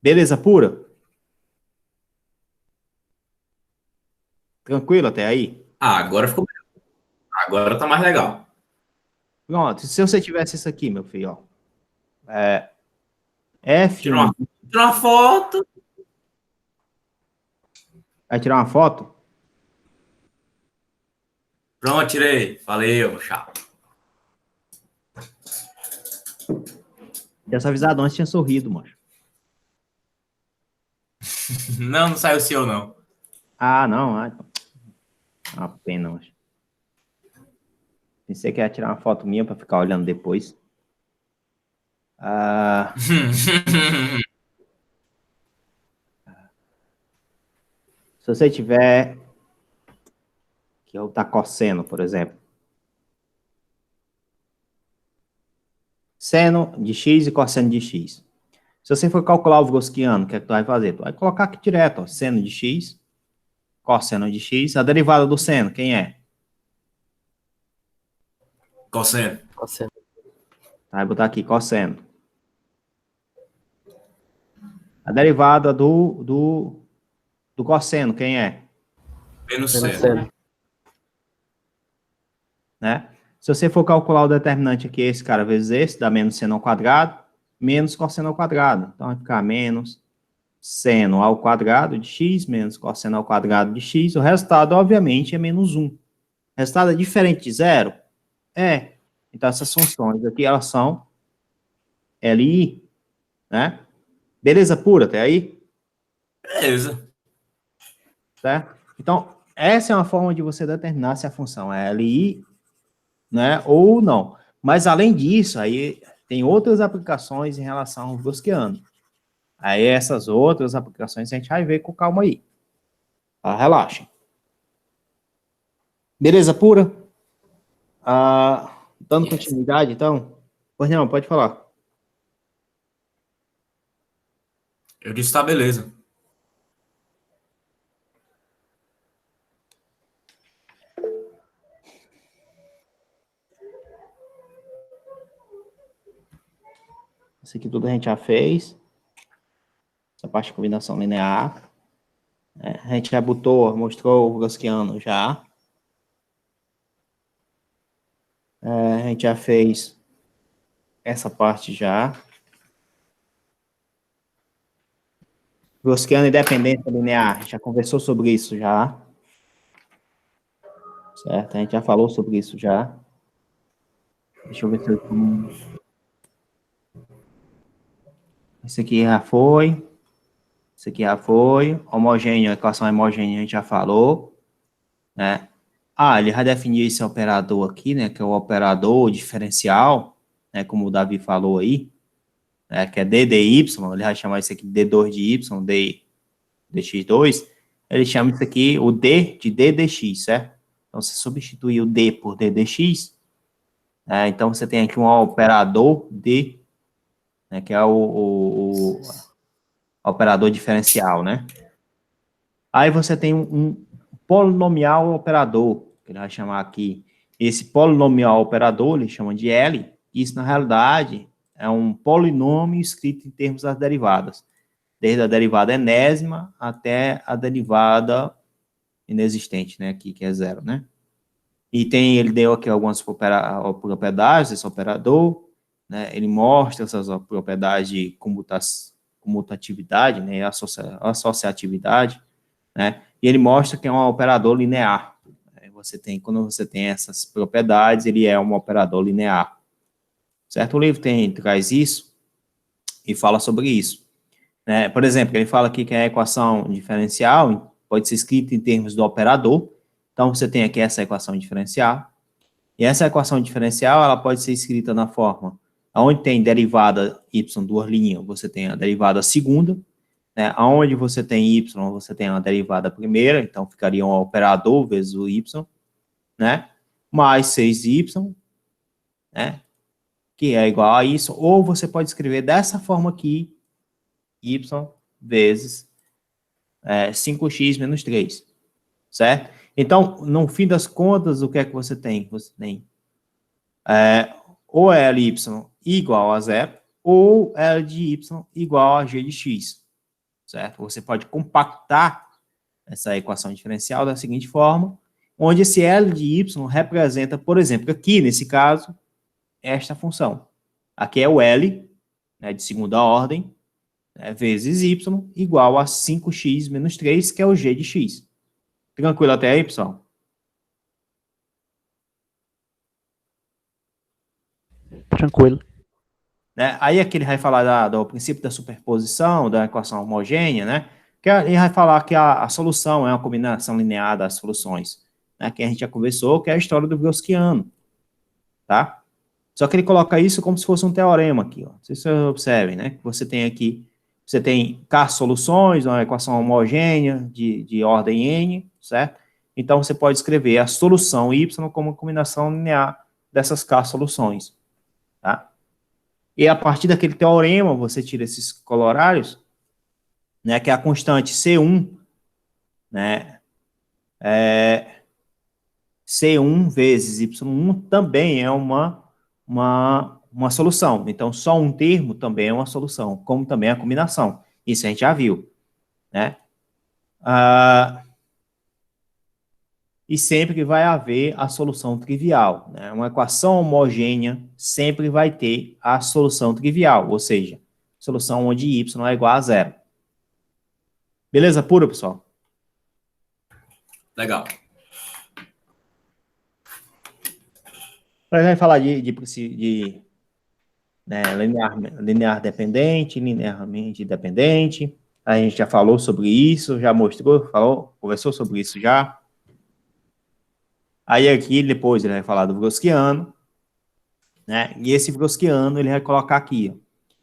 Beleza pura? Tranquilo até aí? Ah, agora ficou. Agora tá mais legal. Pronto. Se você tivesse isso aqui, meu filho, ó. F1. Tira uma foto. Vai tirar uma foto? Pronto, tirei. Valeu, chato. Dessa avisado antes tinha sorrido, mano. Não, não saiu o seu, não. Ah, não. Ai, uma pena, mano. Pensei que ia tirar uma foto minha para ficar olhando depois. Se você tiver que eu tá cosseno, por exemplo. Seno de x e cosseno de x. Se você for calcular o Vroskiano, o que é que tu vai fazer? Tu vai colocar aqui direto, ó, seno de x, cosseno de x, a derivada do seno, quem é? Cosseno. Cosseno. Vai botar aqui, cosseno. A derivada do cosseno, quem é? Menos Menos seno. seno. Né? Se você for calcular o determinante aqui, esse cara vezes esse, dá menos seno ao quadrado, menos cosseno ao quadrado. Então, vai ficar menos seno ao quadrado de x, menos cosseno ao quadrado de x. O resultado, obviamente, é menos 1. O resultado é diferente de zero? É. Então, essas funções aqui, elas são LI, né? Beleza pura até aí? Beleza. Certo? Então, essa é uma forma de você determinar se a função é LI, né, ou não. Mas, além disso, aí tem outras aplicações em relação ao Vroskiano. Aí, essas outras aplicações a gente vai ver com calma aí. Tá? Relaxem. Beleza pura? Dando continuidade, então? Pois não, pode falar. Eu disse tá beleza. Isso aqui tudo a gente já fez. Essa parte de combinação linear. A gente já mostrou o Vroskiano já. A gente já fez essa parte já. Vroskiano e dependência linear. A gente já conversou sobre isso já. Certo? A gente já falou sobre isso já. Deixa eu ver se eu... Esse aqui já foi. Esse aqui já foi. Homogêneo, a equação homogênea a gente já falou. Né? Ele já definiu esse operador aqui, né? Que é o operador diferencial, né? Como o Davi falou aí. Né, que é d de y. Ele vai chamar isso aqui de d2 de y, d dx2. Ele chama isso aqui o d de d dx, certo? Então, você substituir o d por d dx. Então, você tem aqui um operador d, né, que é o operador diferencial, né? Aí você tem um polinomial operador, que ele vai chamar aqui esse polinomial operador, ele chama de L, isso, na realidade, é um polinômio escrito em termos das derivadas, desde a derivada enésima até a derivada inexistente, né, aqui, que é zero, né? E ele deu aqui algumas propriedades desse operador, né? Ele mostra essas propriedades de comutatividade, né? Associatividade, né? E ele mostra que é um operador linear. Quando você tem essas propriedades, ele é um operador linear. Certo? O livro traz isso e fala sobre isso. Né? Por exemplo, ele fala aqui que a equação diferencial pode ser escrita em termos do operador. Então, você tem aqui essa equação diferencial. E essa equação diferencial, ela pode ser escrita na forma onde tem derivada y, duas linhas, você tem a derivada segunda. Né? Onde você tem y, você tem a derivada primeira. Então, ficaria um operador vezes o y, né? Mais 6y, né? Que é igual a isso. Ou você pode escrever dessa forma aqui, y vezes 5x menos 3, certo? Então, no fim das contas, o que é que você tem? Você tem ou Ly igual a zero, ou L de y igual a g de x, certo? Você pode compactar essa equação diferencial da seguinte forma, onde esse L de y representa, por exemplo, aqui, nesse caso, esta função. Aqui é o L, né, de segunda ordem, né, vezes y, igual a 5x menos 3, que é o g de x. Tranquilo até aí, pessoal? Tranquilo. Né? Aí aqui ele vai falar do princípio da superposição, da equação homogênea, né? Que ele vai falar que a solução é uma combinação linear das soluções, né? Que a gente já conversou, que é a história do Gaussiano, tá? Só que ele coloca isso como se fosse um teorema aqui, ó. Vocês observem, né? Você tem aqui, você tem K soluções, uma equação homogênea de ordem N, certo? Então, você pode escrever a solução Y como uma combinação linear dessas K soluções, tá? E a partir daquele teorema, você tira esses colorários, né, que é a constante C1, né, C1 vezes Y1 também é uma solução. Então, só um termo também é uma solução, como também a combinação. Isso a gente já viu, né? E sempre que vai haver a solução trivial, né? Uma equação homogênea sempre vai ter a solução trivial, ou seja, solução onde y é igual a zero. Beleza pura, pessoal? Legal. A gente vai falar de né, linear dependente, linearmente dependente. A gente já falou sobre isso, já mostrou, conversou sobre isso já. Aí aqui, depois, ele vai falar do Gaussiano, né? E esse Gaussiano, ele vai colocar aqui, ó.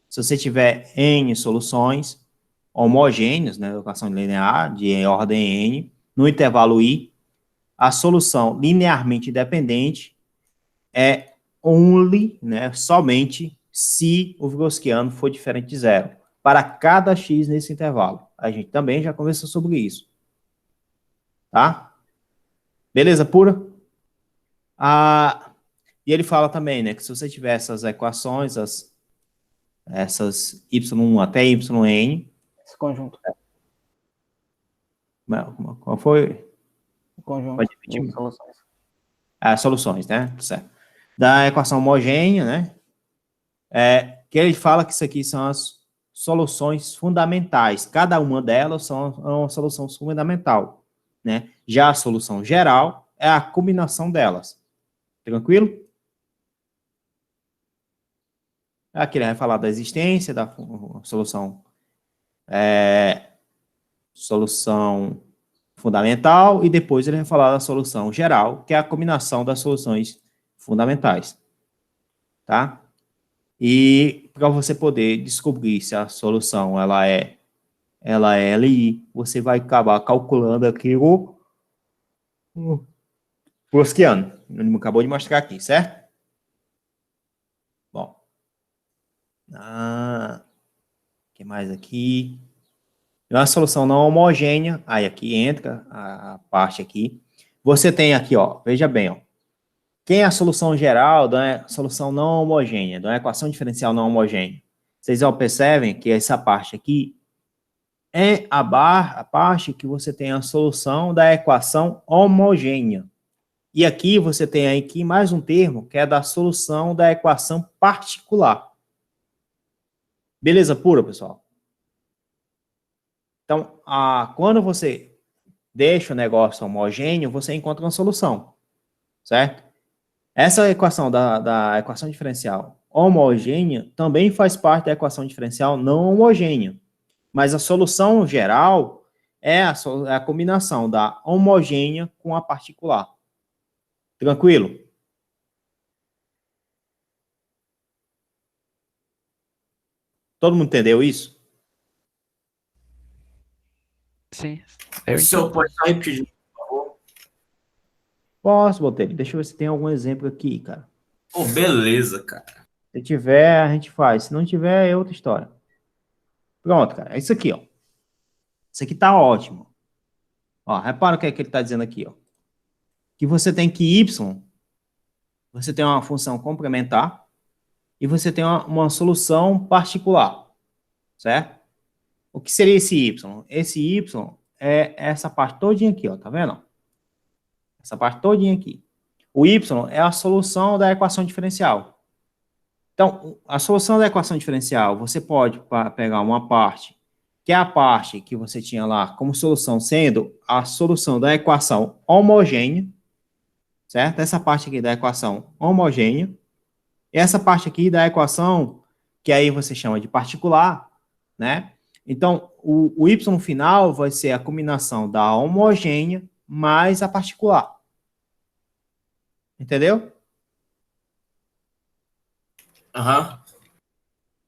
Se você tiver N soluções homogêneas, né, equação linear de ordem N, no intervalo I, a solução linearmente dependente é only, né, somente se o Gaussiano for diferente de zero, para cada x nesse intervalo. A gente também já conversou sobre isso. Tá? Beleza pura? E ele fala também, né, que se você tiver essas equações, essas y1 até yn... Esse conjunto. Qual foi? O conjunto Pode repetir? de soluções. Soluções, né? Certo. Da equação homogênea, né? Que ele fala que isso aqui são as soluções fundamentais. Cada uma delas é uma solução fundamental, né? Já a solução geral é a combinação delas. Tranquilo? Aqui ele vai falar da existência da solução fundamental e depois ele vai falar da solução geral, que é a combinação das soluções fundamentais. Tá? E para você poder descobrir se a solução ela é LI, você vai acabar calculando aqui o Gaussiano. Ele acabou de mostrar aqui, certo? Bom. O que mais aqui? Uma solução não homogênea, aí aqui entra a parte aqui. Você tem aqui, ó, veja bem, ó, Quem é a solução geral da solução não homogênea, da equação diferencial não homogênea? Vocês já percebem que essa parte aqui é a parte que você tem a solução da equação homogênea. E aqui você tem aqui mais um termo, que é da solução da equação particular. Beleza pura, pessoal? Então, quando você deixa o negócio homogêneo, você encontra uma solução, certo? Essa equação da equação diferencial homogênea também faz parte da equação diferencial não homogênea. Mas a solução geral é a combinação da homogênea com a particular. Tranquilo? Todo mundo entendeu isso? Sim. O senhor pode só repetir, por favor? Posso, Botelho. Deixa eu ver se tem algum exemplo aqui, cara. Pô, beleza, cara. Se tiver, a gente faz. Se não tiver, é outra história. Pronto, cara. É isso aqui, ó. Isso aqui tá ótimo. Ó, repara o que é que ele tá dizendo aqui, ó. Que você tem que y, você tem uma função complementar e você tem uma solução particular, certo? O que seria esse y? Esse y é essa parte todinha aqui, ó, tá vendo? Essa parte todinha aqui. O y é a solução da equação diferencial. Então, a solução da equação diferencial, você pode pegar uma parte, que é a parte que você tinha lá como solução, sendo a solução da equação homogênea, certo? Essa parte aqui da equação homogênea. E essa parte aqui da equação, que aí você chama de particular, né? Então, o y final vai ser a combinação da homogênea mais a particular. Entendeu? Aham.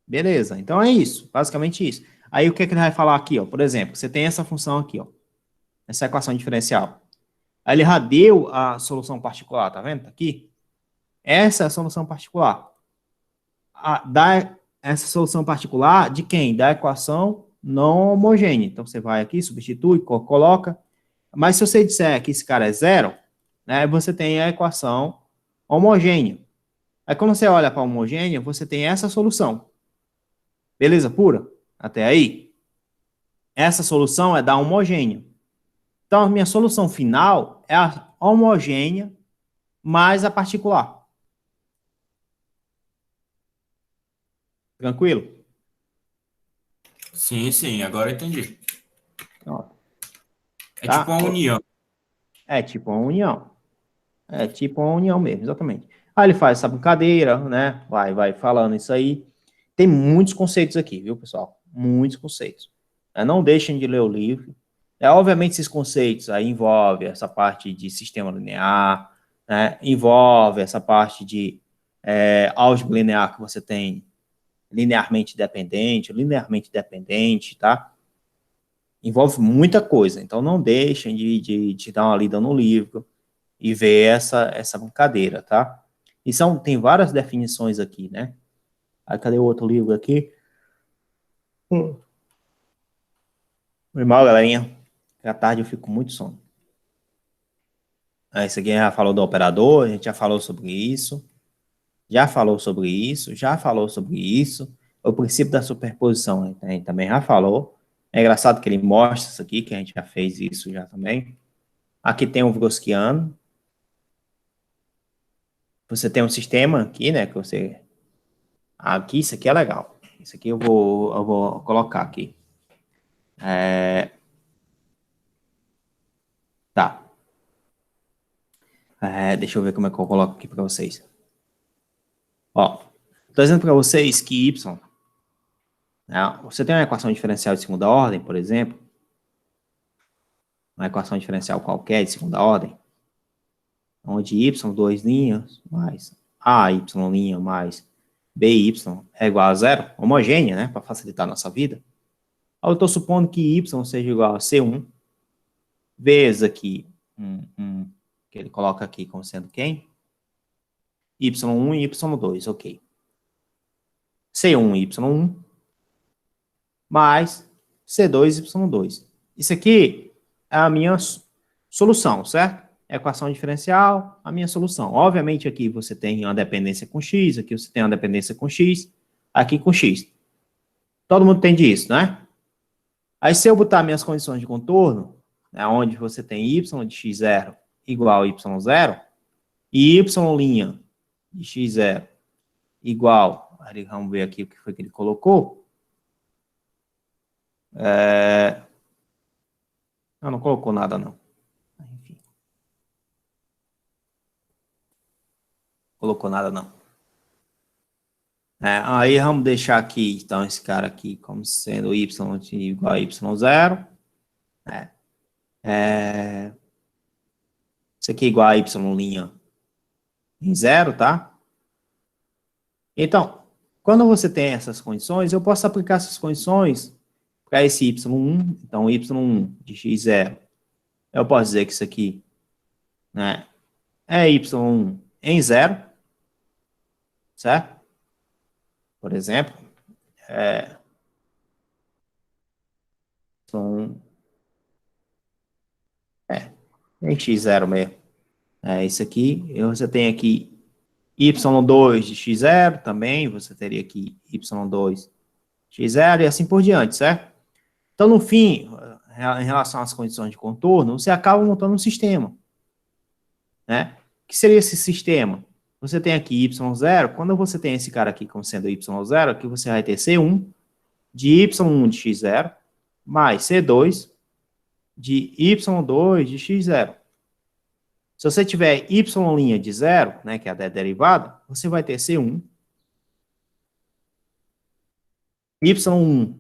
Beleza, então é isso, basicamente isso. Aí o que ele vai falar aqui, ó? Por exemplo, você tem essa função aqui, ó. Essa equação diferencial. Aí ele já deu a solução particular, tá vendo? Tá aqui. Essa é a solução particular. Essa solução particular de quem? Da equação não homogênea. Então, você vai aqui, substitui, coloca. Mas se você disser que esse cara é zero, né, você tem a equação homogênea. Aí, quando você olha para a homogênea, você tem essa solução. Beleza pura? Até aí? Essa solução é da homogênea. Então, a minha solução final é a homogênea mais a particular. Tranquilo? Sim, sim, agora eu entendi. Ó, É tá? tipo uma união. É tipo uma união. É tipo uma união mesmo, exatamente. Aí ele faz essa brincadeira, né? Vai falando isso aí. Tem muitos conceitos aqui, viu, pessoal? Muitos conceitos. Não deixem de ler o livro. Obviamente, esses conceitos aí envolvem essa parte de sistema linear, né? Envolve essa parte de álgebra linear que você tem linearmente dependente, tá? Envolve muita coisa, então não deixem de dar uma lida no livro e ver essa brincadeira, tá? E tem várias definições aqui, né? Aí, cadê o outro livro aqui? Foi mal, galerinha. À tarde eu fico com muito sono. Esse aqui já falou do operador, a gente já falou sobre isso. O princípio da superposição, a gente também já falou. É engraçado que ele mostra isso aqui, que a gente já fez isso já também. Aqui tem o Vronskyano. Você tem um sistema aqui, né, que você... Aqui, isso aqui é legal. Isso aqui eu vou colocar aqui. Tá. Deixa eu ver como é que eu coloco aqui para vocês. Ó, estou dizendo para vocês que y... Você tem uma equação diferencial de segunda ordem, por exemplo, uma equação diferencial qualquer de segunda ordem, onde y, 2 linhas, mais AY' mais BY é igual a zero, homogênea, né, para facilitar a nossa vida. Eu estou supondo que y seja igual a C1, vezes aqui, que ele coloca aqui como sendo quem? Y1 e Y2, ok. C1 e Y1, mais C2 y2. Isso aqui é a minha solução, certo? equação diferencial, a minha solução. Obviamente, aqui você tem uma dependência com x, aqui você tem uma dependência com x, aqui com x. Todo mundo entende isso, né? Aí, se eu botar minhas condições de contorno, né, onde você tem y de x0 igual a y0, e y' de x0 igual, aí vamos ver aqui o que foi que ele colocou. Não colocou nada, não. Enfim. Colocou nada, não. Aí vamos deixar aqui, então, esse cara aqui como sendo y igual a y0. Isso aqui é igual a y' em 0, tá? Então, quando você tem essas condições, eu posso aplicar essas condições para esse y1. Então, y1 de x0, eu posso dizer que isso aqui, né, é y1 em 0, certo? Por exemplo, em x0 mesmo. Isso aqui, você tem aqui y2 de x0 também, você teria aqui y2 de x0 e assim por diante, certo? Então, no fim, em relação às condições de contorno, você acaba montando um sistema, né? O que seria esse sistema? Você tem aqui y0, quando você tem esse cara aqui como sendo y0, aqui você vai ter C1 de y1 de x0 mais C2 de y2 de x0. Se você tiver y' de 0, né, que é a derivada, você vai ter C1, y1'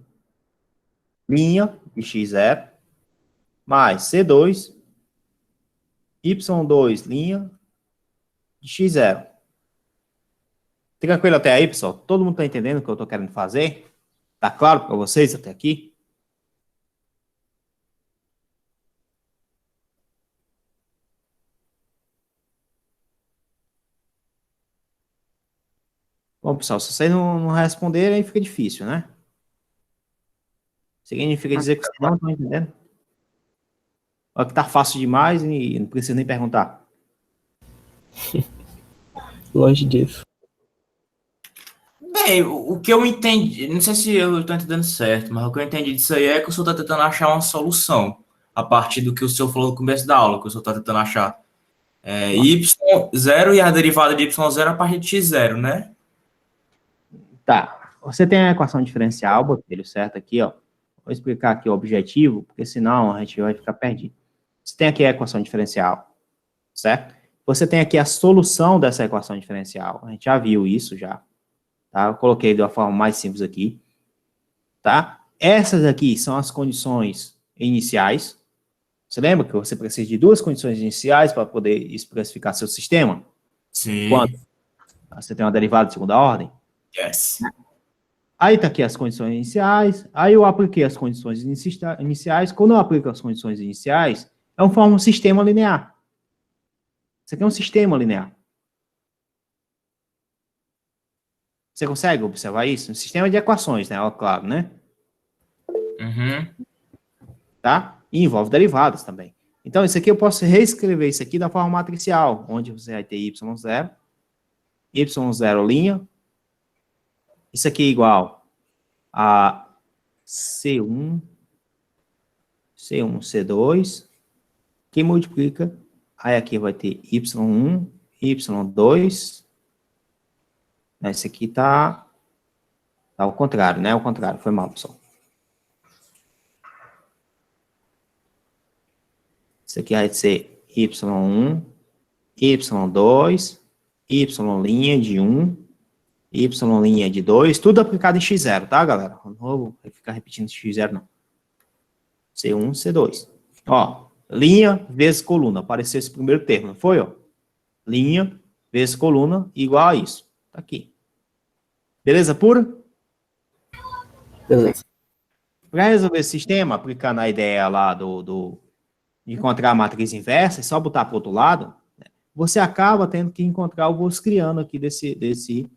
de x0, mais C2, y2' de x0. Tranquilo até aí, pessoal? Todo mundo está entendendo o que eu estou querendo fazer? Tá claro para vocês até aqui? Bom, pessoal, se vocês não responderem, aí fica difícil, né? Significa dizer que vocês não estão entendendo? Olha que tá fácil demais e não precisa nem perguntar. Longe disso. Bem, o que eu entendi, não sei se eu estou entendendo certo, mas o que eu entendi disso aí é que o senhor está tentando achar uma solução a partir do que o senhor falou no começo da aula, que o senhor está tentando achar y0 e a derivada de y0 a partir de x0, né? Tá. Você tem a equação diferencial, Botelho, certo? Aqui, ó. Vou explicar aqui o objetivo, porque senão a gente vai ficar perdido. Você tem aqui a equação diferencial, certo? Você tem aqui a solução dessa equação diferencial. A gente já viu isso já. Tá? Eu coloquei de uma forma mais simples aqui. Tá? Essas aqui são as condições iniciais. Você lembra que você precisa de duas condições iniciais para poder especificar seu sistema? Sim. Quando você tem uma derivada de segunda ordem? Yes. Aí tá aqui as condições iniciais. Aí eu apliquei as condições iniciais. Quando eu aplico as condições iniciais, eu formo um sistema linear. Isso aqui é um sistema linear. Você consegue observar isso? Um sistema de equações, né? Claro, né? Uhum. Tá? E envolve derivadas também. Então, isso aqui eu posso reescrever isso aqui da forma matricial, onde você vai ter y0, y0', isso aqui é igual a C1, C2, que multiplica, aí aqui vai ter y1, y2, esse aqui tá ao contrário, né? Ao contrário, foi mal, pessoal. Isso aqui vai ser y1, y2, y' de 1, y' de 2, tudo aplicado em x0, tá, galera? Não vou ficar repetindo x0, não. C1, C2. Ó, linha vezes coluna. Apareceu esse primeiro termo, não foi, ó? Linha vezes coluna igual a isso. Tá aqui. Beleza pura? Beleza. Para resolver esse sistema, aplicando a ideia lá de encontrar a matriz inversa, é só botar para o outro lado, né, você acaba tendo que encontrar o Voskiano aqui desse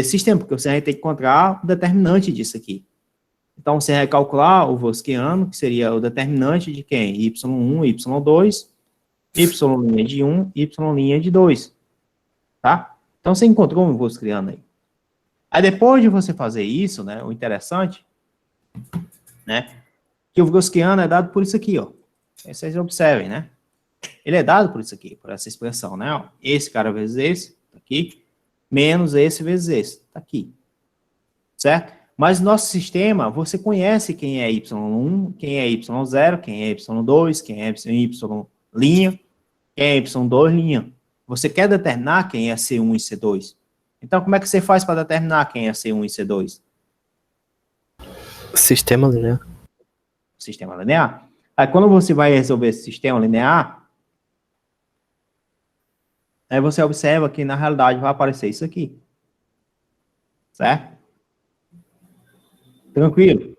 sistema, porque você vai ter que encontrar o determinante disso aqui. Então, você vai calcular o Voskiano, que seria o determinante de quem? y1, y2, Y' de 1, Y' de 2. Tá? Então, você encontrou um inverso criando aí. Aí, depois de você fazer isso, né, o interessante, né, que o Vronskyano é dado por isso aqui, ó. Aí vocês observem, né? Ele é dado por isso aqui, por essa expressão, né? Ó. Esse cara vezes esse, tá aqui, menos esse vezes esse, tá aqui. Certo? Mas nosso sistema, você conhece quem é Y1, quem é Y0, quem é Y2, quem é Y', quem é Y2'. Você quer determinar quem é C1 e C2. Então, como é que você faz para determinar quem é C1 e C2? Sistema linear. Sistema linear. Aí, quando você vai resolver esse sistema linear, aí você observa que, na realidade, vai aparecer isso aqui. Certo? Tranquilo?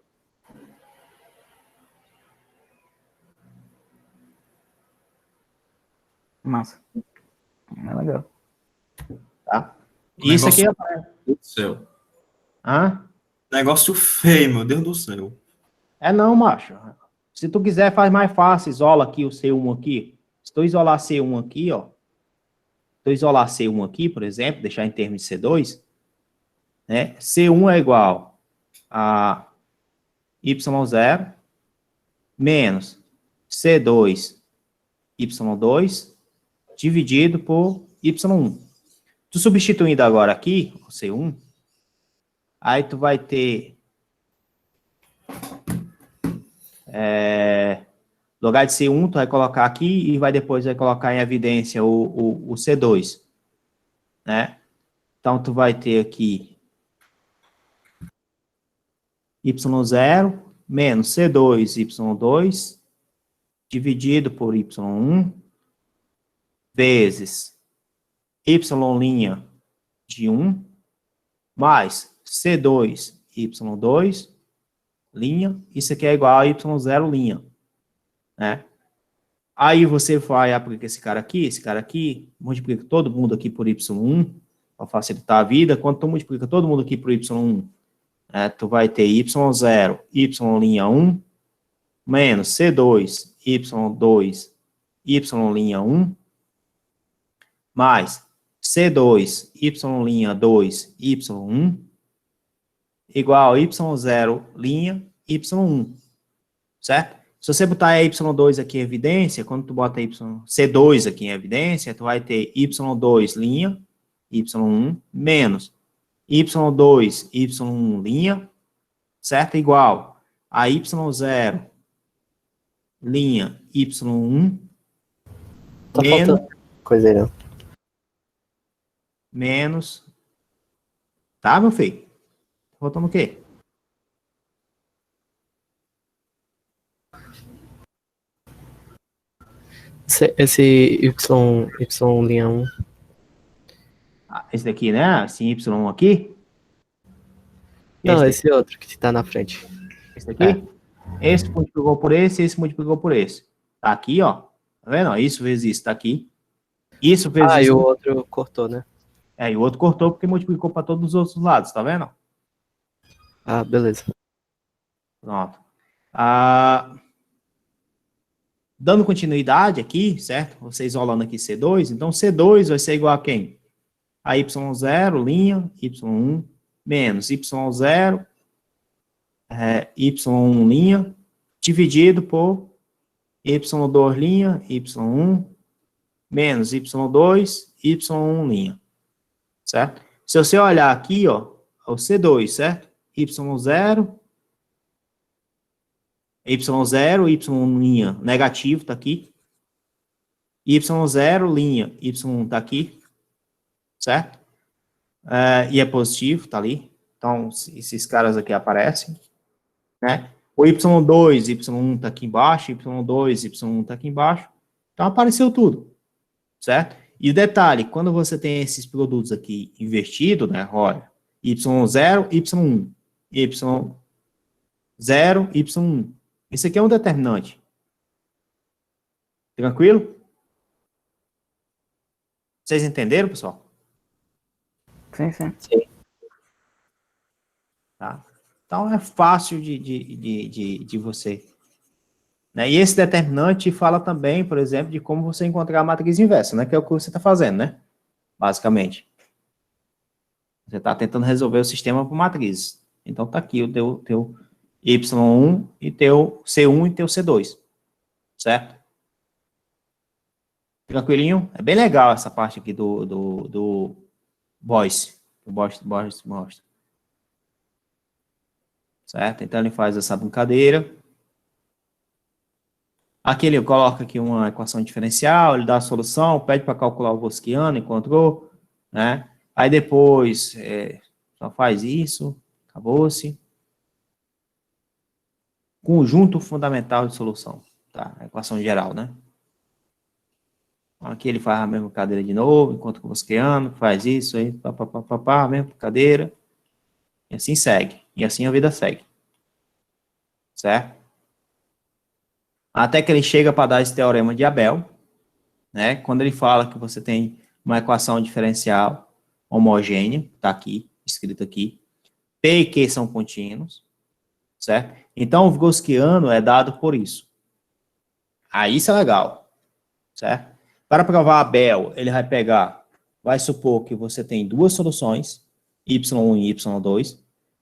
Massa. É legal. Tá? E isso aqui é... Meu Deus do céu. Hã? Negócio feio, meu Deus do céu. É não, macho. Se tu quiser, faz mais fácil. Isola aqui o C1 aqui. Se tu isolar C1 aqui, ó. Se tu isolar C1 aqui, por exemplo, deixar em termos de C2, né? C1 é igual a Y0 menos C2 Y2 dividido por Y1. Tu substituindo agora aqui, o C1, aí tu vai ter no lugar de C1, tu vai colocar aqui e depois vai colocar em evidência o C2, né? Então, tu vai ter aqui Y0 menos C2 Y2 dividido por Y1 vezes Y' de 1 mais C2 Y2 linha, isso aqui é igual a Y0 linha, né? Aí você vai aplicar esse cara aqui, multiplica todo mundo aqui por Y1, para facilitar a vida. Quando tu multiplica todo mundo aqui por Y1, tu vai ter Y0, Y'1, menos C2, Y2, Y'1, mais C2, Y'2, Y1, igual a Y0, Y1, certo? Se você botar Y2 aqui em evidência, quando tu bota C2 aqui em evidência, tu vai ter Y2, Y1, menos Y2, Y1, certo? Igual a Y0, Y1, Tá menos, faltando coisa aí, não. menos, tá, meu filho? Tá faltando o quê? Esse Y'1. Esse daqui, né? Esse Y aqui. Não, Esse esse outro que tá na frente. Esse daqui? Esse multiplicou por esse multiplicou por esse. Tá aqui, ó. Tá vendo? Ó, isso vezes isso, tá aqui. Isso vezes Ah, e isso. o outro cortou, né? E o outro cortou porque multiplicou para todos os outros lados, tá vendo? Ah, beleza. Pronto. Dando continuidade aqui, certo? Você isolando aqui C2, então C2 vai ser igual a quem? A Y0, Y1, menos Y0, Y1, dividido por Y2, Y1, menos Y2, Y1, certo? Se você olhar aqui, ó, o C2, certo? Y0, Y1 negativo, tá aqui. Y0, Y1 tá aqui, certo? E é positivo, tá ali. Então, esses caras aqui aparecem, né? O Y2, Y1 tá aqui embaixo, Y2, Y1 tá aqui embaixo. Então, apareceu tudo, certo? E o detalhe, quando você tem esses produtos aqui invertidos, né? Olha, Y0, Y1, Y0, Y1. Isso aqui é um determinante. Tranquilo? Vocês entenderam, pessoal? Sim, sim. Tá? Então, é fácil de você né? E esse determinante fala também, por exemplo, de como você encontrar a matriz inversa, né? Que é o que você está fazendo, né? Basicamente. Você está tentando resolver o sistema por matrizes. Então, tá aqui o teu Y1 e teu C1 e teu C2. Certo? Tranquilinho? É bem legal essa parte aqui do Boyce. O Boyce mostra. Certo? Então, ele faz essa brincadeira. Aqui ele coloca aqui uma equação diferencial, ele dá a solução, pede para calcular o Voskiano, encontrou, né? Aí depois, só faz isso, acabou-se. Conjunto fundamental de solução, tá? A equação geral, né? Aqui ele faz a mesma cadeira de novo, enquanto o Voskiano faz isso aí, a mesma cadeira, e assim segue, e assim a vida segue, certo? Até que ele chega para dar esse teorema de Abel, né? Quando ele fala que você tem uma equação diferencial homogênea, tá aqui, escrito aqui, P e Q são contínuos, certo? Então, o Vygotskyano é dado por isso. Aí isso é legal, certo? Para provar Abel, ele vai supor que você tem duas soluções, y1 e y2,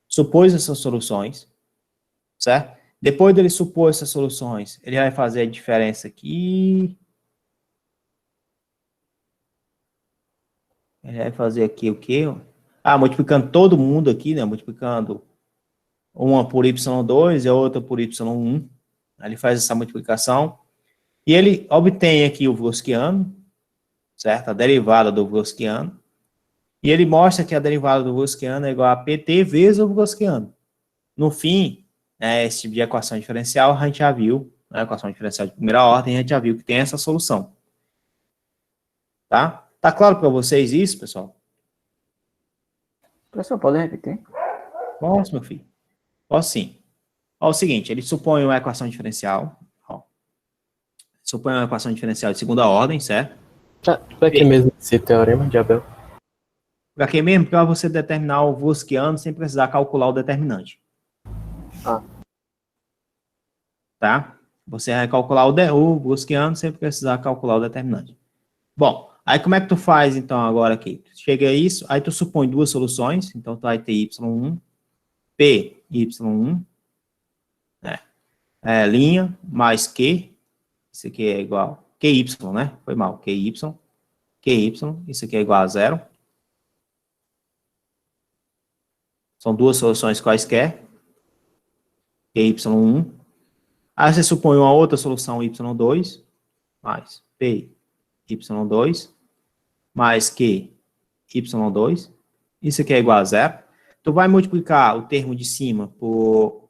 supôs essas soluções, certo? Depois dele supor essas soluções, ele vai fazer a diferença aqui. Ele vai fazer aqui o quê? Multiplicando todo mundo aqui, né? Multiplicando uma por y2 e a outra por y1. Ele faz essa multiplicação. E ele obtém aqui o Vygotskyano, certo? A derivada do Vygotskyano. E ele mostra que a derivada do Vygotskyano é igual a PT vezes o Vygotskyano. No fim, esse tipo de equação diferencial, a gente já viu, a equação diferencial de primeira ordem, a gente já viu que tem essa solução. Tá? Tá claro para vocês isso, pessoal? Professor, pode repetir? Posso, meu filho? Posso sim. Ó, o seguinte, ele supõe uma equação diferencial. Ó, supõe uma equação diferencial de segunda ordem, certo? Para que mesmo esse teorema de Abel? Para que mesmo? Para você determinar o Vygotskyano sem precisar calcular o determinante. Tá? Você vai calcular o Vygotskyano sem precisar calcular o determinante. Bom, aí como é que tu faz, então, agora aqui? Chega a isso, aí tu supõe duas soluções, então tu vai ter y1, p, y1, linha, mais q, isso aqui é igual, qy, né? Foi mal, qy, isso aqui é igual a zero. São duas soluções quaisquer, qy1. Aí você supõe uma outra solução y2, mais p, y2, mais q, y2, isso aqui é igual a zero. Tu vai multiplicar o termo de cima por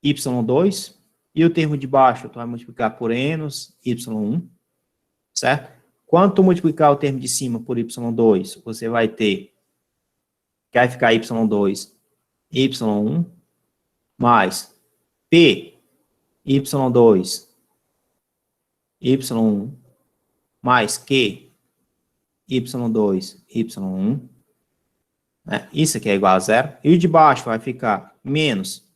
y2, e o termo de baixo tu vai multiplicar por menos y1, certo? Quando tu multiplicar o termo de cima por y2, você vai ter, que vai ficar y2, y1, mais p, y2, y1, mais q, y2, y1, né? Isso aqui é igual a zero. E o de baixo vai ficar menos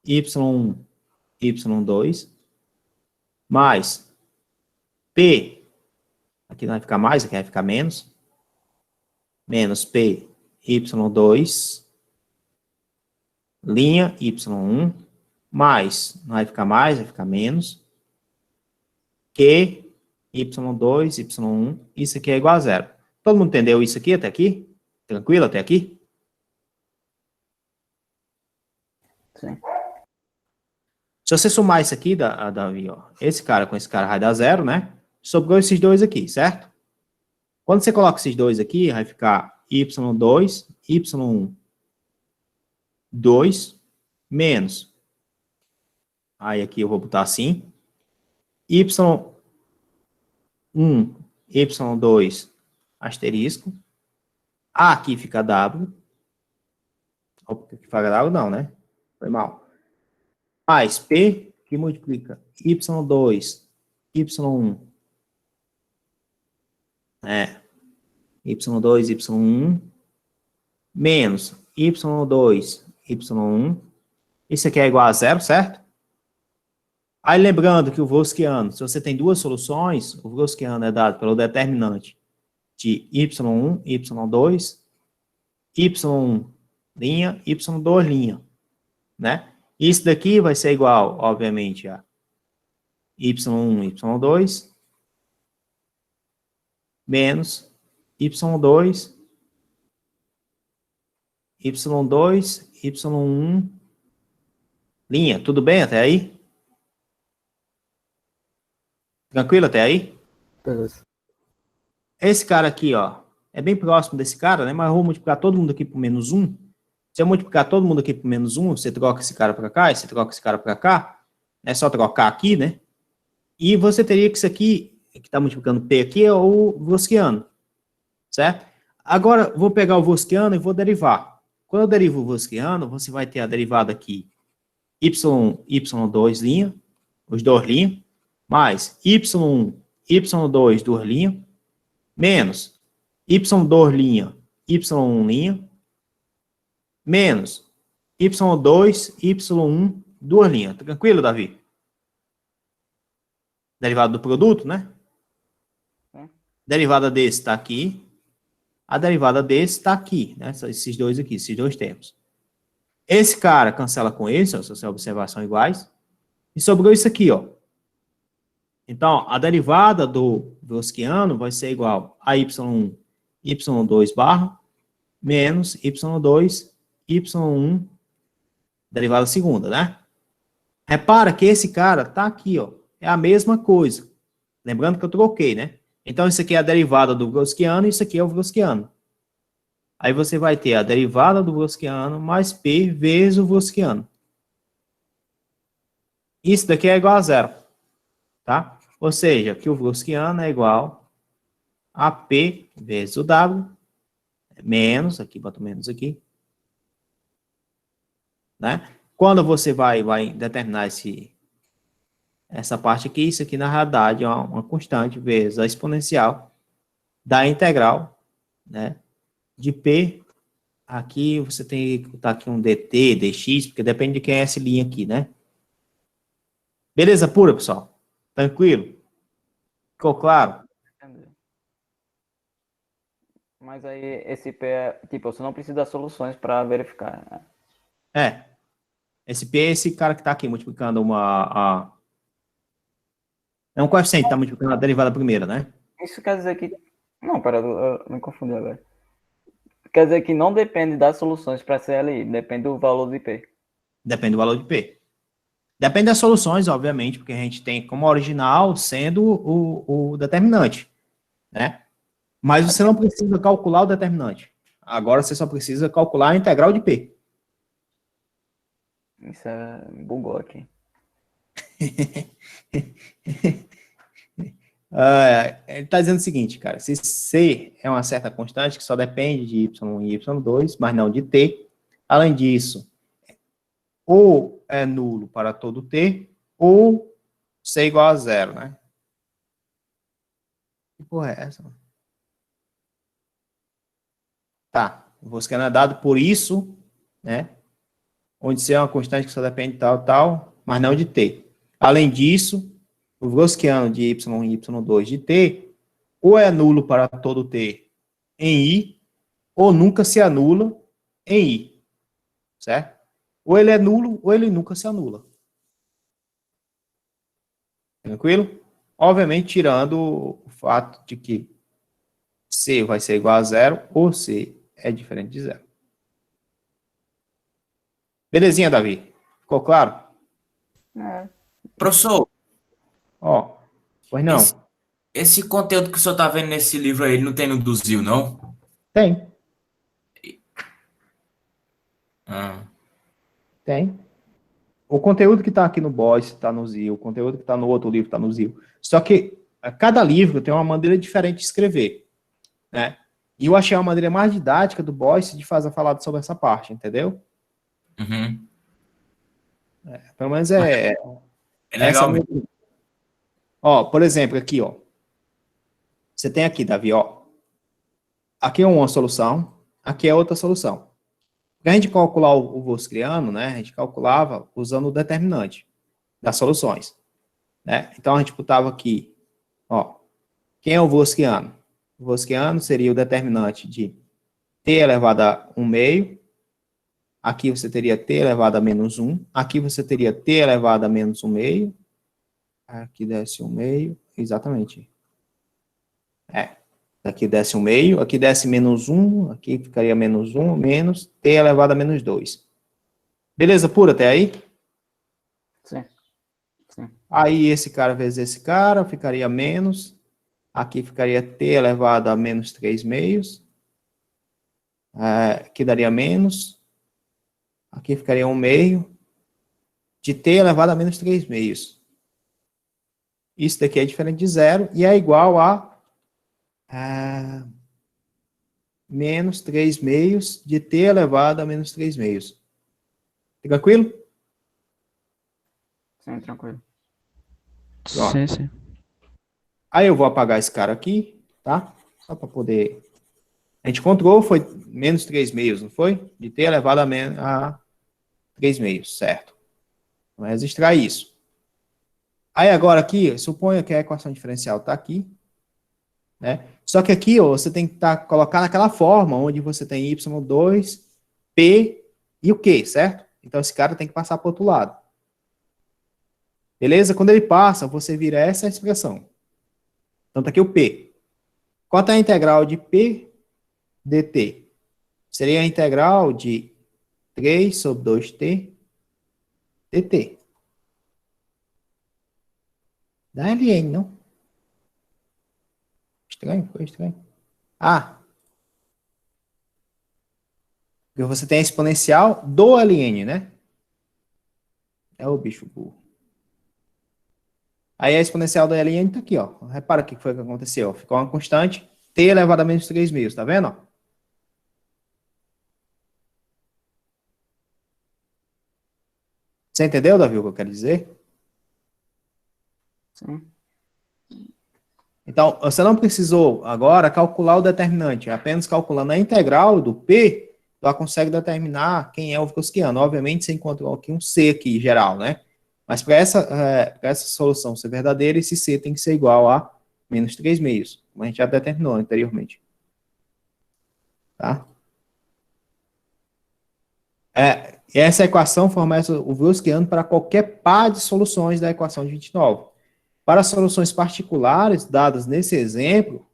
y1, y2, mais p, aqui não vai ficar mais, aqui vai ficar menos p, y2, linha y1, mais, não vai ficar mais, vai ficar menos, q, y2, y1, isso aqui é igual a zero. Todo mundo entendeu isso aqui até aqui? Tranquilo até aqui? Sim. Se você somar isso aqui, Davi, ó, esse cara com esse cara vai dar zero, né? Sobrou esses dois aqui, certo? Quando você coloca esses dois aqui, vai ficar y2, y1, 2, menos. Aí aqui eu vou botar assim. y1, y2, asterisco. Aqui fica W. Opa, aqui fica W não, né? Foi mal. Mais P, que multiplica y2, y1. y2, y1. Menos y2, y1. Isso aqui é igual a zero, certo? Aí lembrando que o Wroskiano, se você tem duas soluções, o Wroskiano é dado pelo determinante de y1, y2, y1 linha, y2 linha, né? Isso daqui vai ser igual, obviamente, a y1, y2, menos y2, y2, y1, linha. Tudo bem até aí? Tranquilo até aí? Beleza. Esse cara aqui, ó, é bem próximo desse cara, né? Mas eu vou multiplicar todo mundo aqui por menos 1. Se eu multiplicar todo mundo aqui por menos 1, você troca esse cara para cá, e você troca esse cara para cá. É só trocar aqui, né? E você teria que isso aqui, que está multiplicando P aqui, é o Wroskiano, certo? Agora, vou pegar o Wroskiano e vou derivar. Quando eu derivo o Wroskiano, você vai ter a derivada aqui, y2 linha, os dois linhas, mais y1, y2, duas linhas, menos y2 linha, y1 linha, menos y2, y1, duas linhas. Tranquilo, Davi? Derivada do produto, né? Derivada desse está aqui. A derivada desse está aqui, né? Esses dois aqui, esses dois termos. Esse cara cancela com esse, ó, se essa observação iguais. E sobrou isso aqui, ó. Então, a derivada do Wroskiano vai ser igual a y1, y2 barra, menos y2, y1, derivada segunda, né? Repara que esse cara tá aqui, ó. É a mesma coisa. Lembrando que eu troquei, né? Então, isso aqui é a derivada do Wroskiano e isso aqui é o Wroskiano. Aí você vai ter a derivada do Wroskiano mais P vezes o Wroskiano. Isso daqui é igual a zero, tá? Ou seja, que o Wroskiano é igual a P vezes o W, menos, aqui, boto menos aqui, né? Quando você vai determinar essa parte aqui, isso aqui na realidade é uma constante vezes a exponencial da integral, né, de P, aqui você tem que botar aqui um dt, dx, porque depende de quem é essa linha aqui, né? Beleza pura, pessoal? Tranquilo? Ficou claro? Entendeu? Mas aí esse P é, tipo, você não precisa das soluções para verificar, né? É. Esse P é esse cara que está aqui multiplicando é um coeficiente, está multiplicando a derivada primeira, né? Isso quer dizer que... Não, pera, eu me confundi agora. Quer dizer que não depende das soluções para CLI, depende do valor de P. Depende do valor de P. Depende das soluções, obviamente, porque a gente tem como original sendo o determinante, né? Mas você não precisa calcular o determinante. Agora você só precisa calcular a integral de P. Isso bugou aqui. Ele está dizendo o seguinte, cara, se C é uma certa constante que só depende de y1 e y2, mas não de t, além disso, ou é nulo para todo t, ou C igual a zero, né? Que porra é essa? Tá, o Wroskiano é dado por isso, né? Onde C é uma constante que só depende de tal, mas não de t. Além disso, o Wroskiano de y1 e y2 de t, ou é nulo para todo t em I, ou nunca se anula em I, certo? Ou ele é nulo, ou ele nunca se anula. Tranquilo? Obviamente, tirando o fato de que C vai ser igual a zero, ou C é diferente de zero. Belezinha, Davi? Ficou claro? Professor, Ó, pois não. esse conteúdo que o senhor está vendo nesse livro aí, ele não tem no do Zil, não? Tem. Ah. Tem. O conteúdo que está aqui no Boyce está no Zil, o conteúdo que está no outro livro está no Zil. Só que cada livro tem uma maneira diferente de escrever, né? E eu achei uma maneira mais didática do Boyce de falar sobre essa parte, entendeu? Uhum. Pelo menos É legal mesmo. Ó, por exemplo, aqui, ó. Você tem aqui, Davi, ó. Aqui é uma solução, aqui é outra solução. Para a gente calcular o Wroskiano, né, a gente calculava usando o determinante das soluções. né? Então, a gente botava aqui, ó, quem é o Voskiano? O Voskiano seria o determinante de t elevado a 1 meio. Aqui você teria t elevado a menos 1. Aqui você teria t elevado a menos 1 meio. Aqui desce 1 meio. Exatamente. Aqui desce 1 meio. Aqui desce menos 1. Aqui ficaria menos 1 menos t elevado a menos 2. Beleza pura até aí? Sim. Sim. Aí esse cara vezes esse cara ficaria menos. Aqui ficaria t elevado a menos 3 meios. Aqui daria menos. Aqui ficaria 1 meio. De t elevado a menos 3 meios. Isso daqui é diferente de zero. E é igual a menos 3 meios de t elevado a menos 3 meios. Tranquilo? Sim, tranquilo. Pronto. Sim, sim. Aí eu vou apagar esse cara aqui, tá? Só para poder... A gente encontrou, foi menos 3 meios, não foi? De t elevado a 3 meios, certo. Vamos registrar isso. Aí agora aqui, suponha que a equação diferencial está aqui, né? Só que aqui, ó, você tem que colocar naquela forma, onde você tem y2, p e o q, certo? Então esse cara tem que passar para o outro lado. Beleza? Quando ele passa, você vira essa expressão. Então tá aqui o p. Quanto é a integral de p dt? Seria a integral de 3 sobre 2t dt. Da ln, não? Estranho, foi estranho. Porque você tem a exponencial do ln, né? É o bicho burro. Aí a exponencial do ln tá aqui, ó. Repara o que foi que aconteceu. Ficou uma constante t elevado a menos 3 meios, tá vendo? Você entendeu, Davi, o que eu quero dizer? Sim. Então, você não precisou agora calcular o determinante. Apenas calculando a integral do p, você consegue determinar quem é o Voskiano. Obviamente, você encontrou aqui um c aqui, geral, né? Mas para essa solução ser verdadeira, esse c tem que ser igual a menos 3 meios, como a gente já determinou anteriormente. Tá? E essa equação fornece o Voskiano para qualquer par de soluções da equação de 29. Para soluções particulares, dadas nesse exemplo,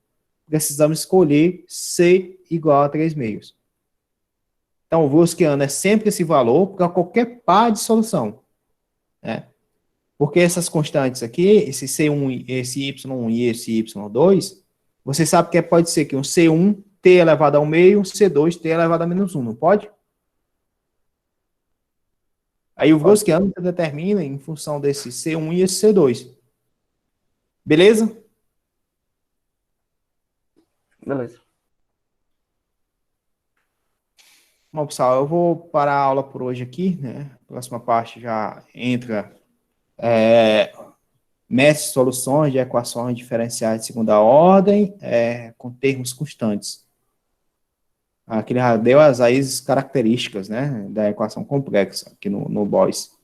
precisamos escolher c igual a 3 meios. Então, o Voskiano é sempre esse valor para qualquer par de solução. Né? Porque essas constantes aqui, esse C1, esse Y1 e esse Y2, você sabe que pode ser que um C1 t elevado ao meio, um C2 t elevado a menos 1, não pode? Aí o Voskiano determina em função desse C1 e esse C2. Beleza? Beleza. Bom, pessoal, eu vou parar a aula por hoje aqui, né? A próxima parte já entra mestre soluções de equações diferenciais de segunda ordem com termos constantes. Aqui ele já deu as raízes características, né, da equação complexa, aqui no BOIS.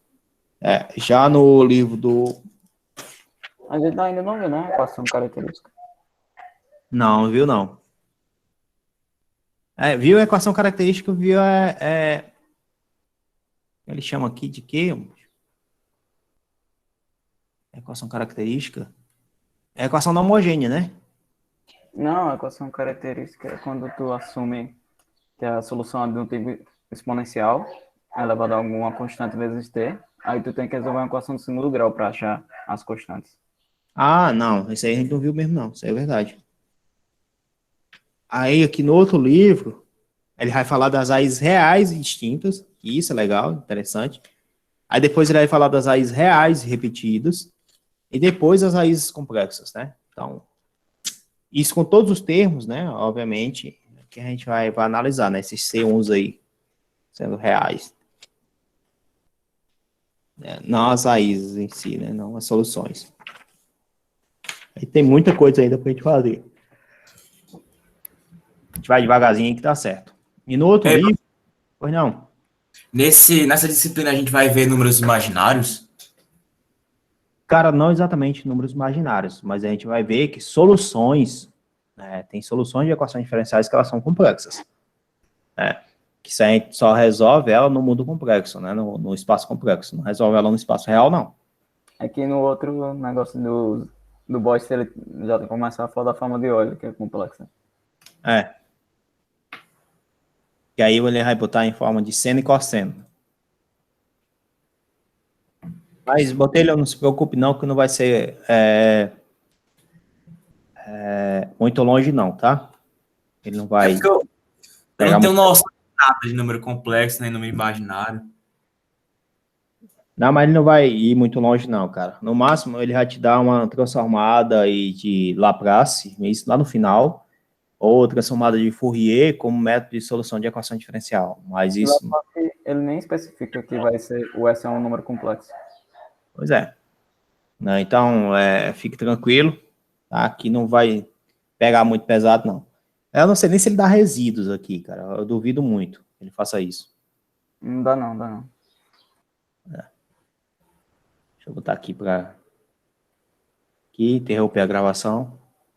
Já no livro do... A gente ainda não viu, né? Equação característica. Não, viu não. Viu a equação característica, viu ele chama aqui de quê? Equação característica? É a equação não homogênea, né? Não, a equação característica é quando tu assume que a solução é de um tipo exponencial elevado a alguma constante vezes t, aí tu tem que resolver uma equação de segundo grau para achar as constantes. Não, isso aí a gente não viu mesmo não, isso aí é verdade. Aí aqui no outro livro, ele vai falar das raízes reais e distintas, que isso é legal, interessante. Aí depois ele vai falar das raízes reais e repetidas, e depois as raízes complexas, né? Então, isso com todos os termos, né? Obviamente, que a gente vai analisar, né? Esses C1s aí, sendo reais. Não as raízes em si, né? Não as soluções. Aí tem muita coisa ainda pra gente fazer. A gente vai devagarzinho que tá certo. E no outro livro... Pois não? Nessa disciplina a gente vai ver números imaginários? Cara, não exatamente números imaginários, mas a gente vai ver que soluções, né, tem soluções de equações diferenciais que elas são complexas, né, que se a gente só resolve ela no mundo complexo, né, no espaço complexo, não resolve ela no espaço real, não. É que no outro negócio do Boyce, ele já começa a falar da forma de Euler, que é complexa. É. E aí ele vai botar em forma de seno e cosseno. Mas, Botelho, não se preocupe não, que não vai ser muito longe não, tá? Ele não É vai porque eu pegar não tenho muito... noção de nada de número complexo, nem número imaginário. Não, mas ele não vai ir muito longe não, cara. No máximo, ele vai te dar uma transformada aí de Laplace, isso lá no final, ou transformada de Fourier como método de solução de equação diferencial. Mas isso, Ele nem especifica que vai ser, o S é um número complexo. pois é. Né, então, fique tranquilo, tá? Que não vai pegar muito pesado, não. Eu não sei nem se ele dá resíduos aqui, cara. Eu duvido muito que ele faça isso. Não dá não, dá não. Deixa eu botar aqui para... Aqui, interromper a gravação.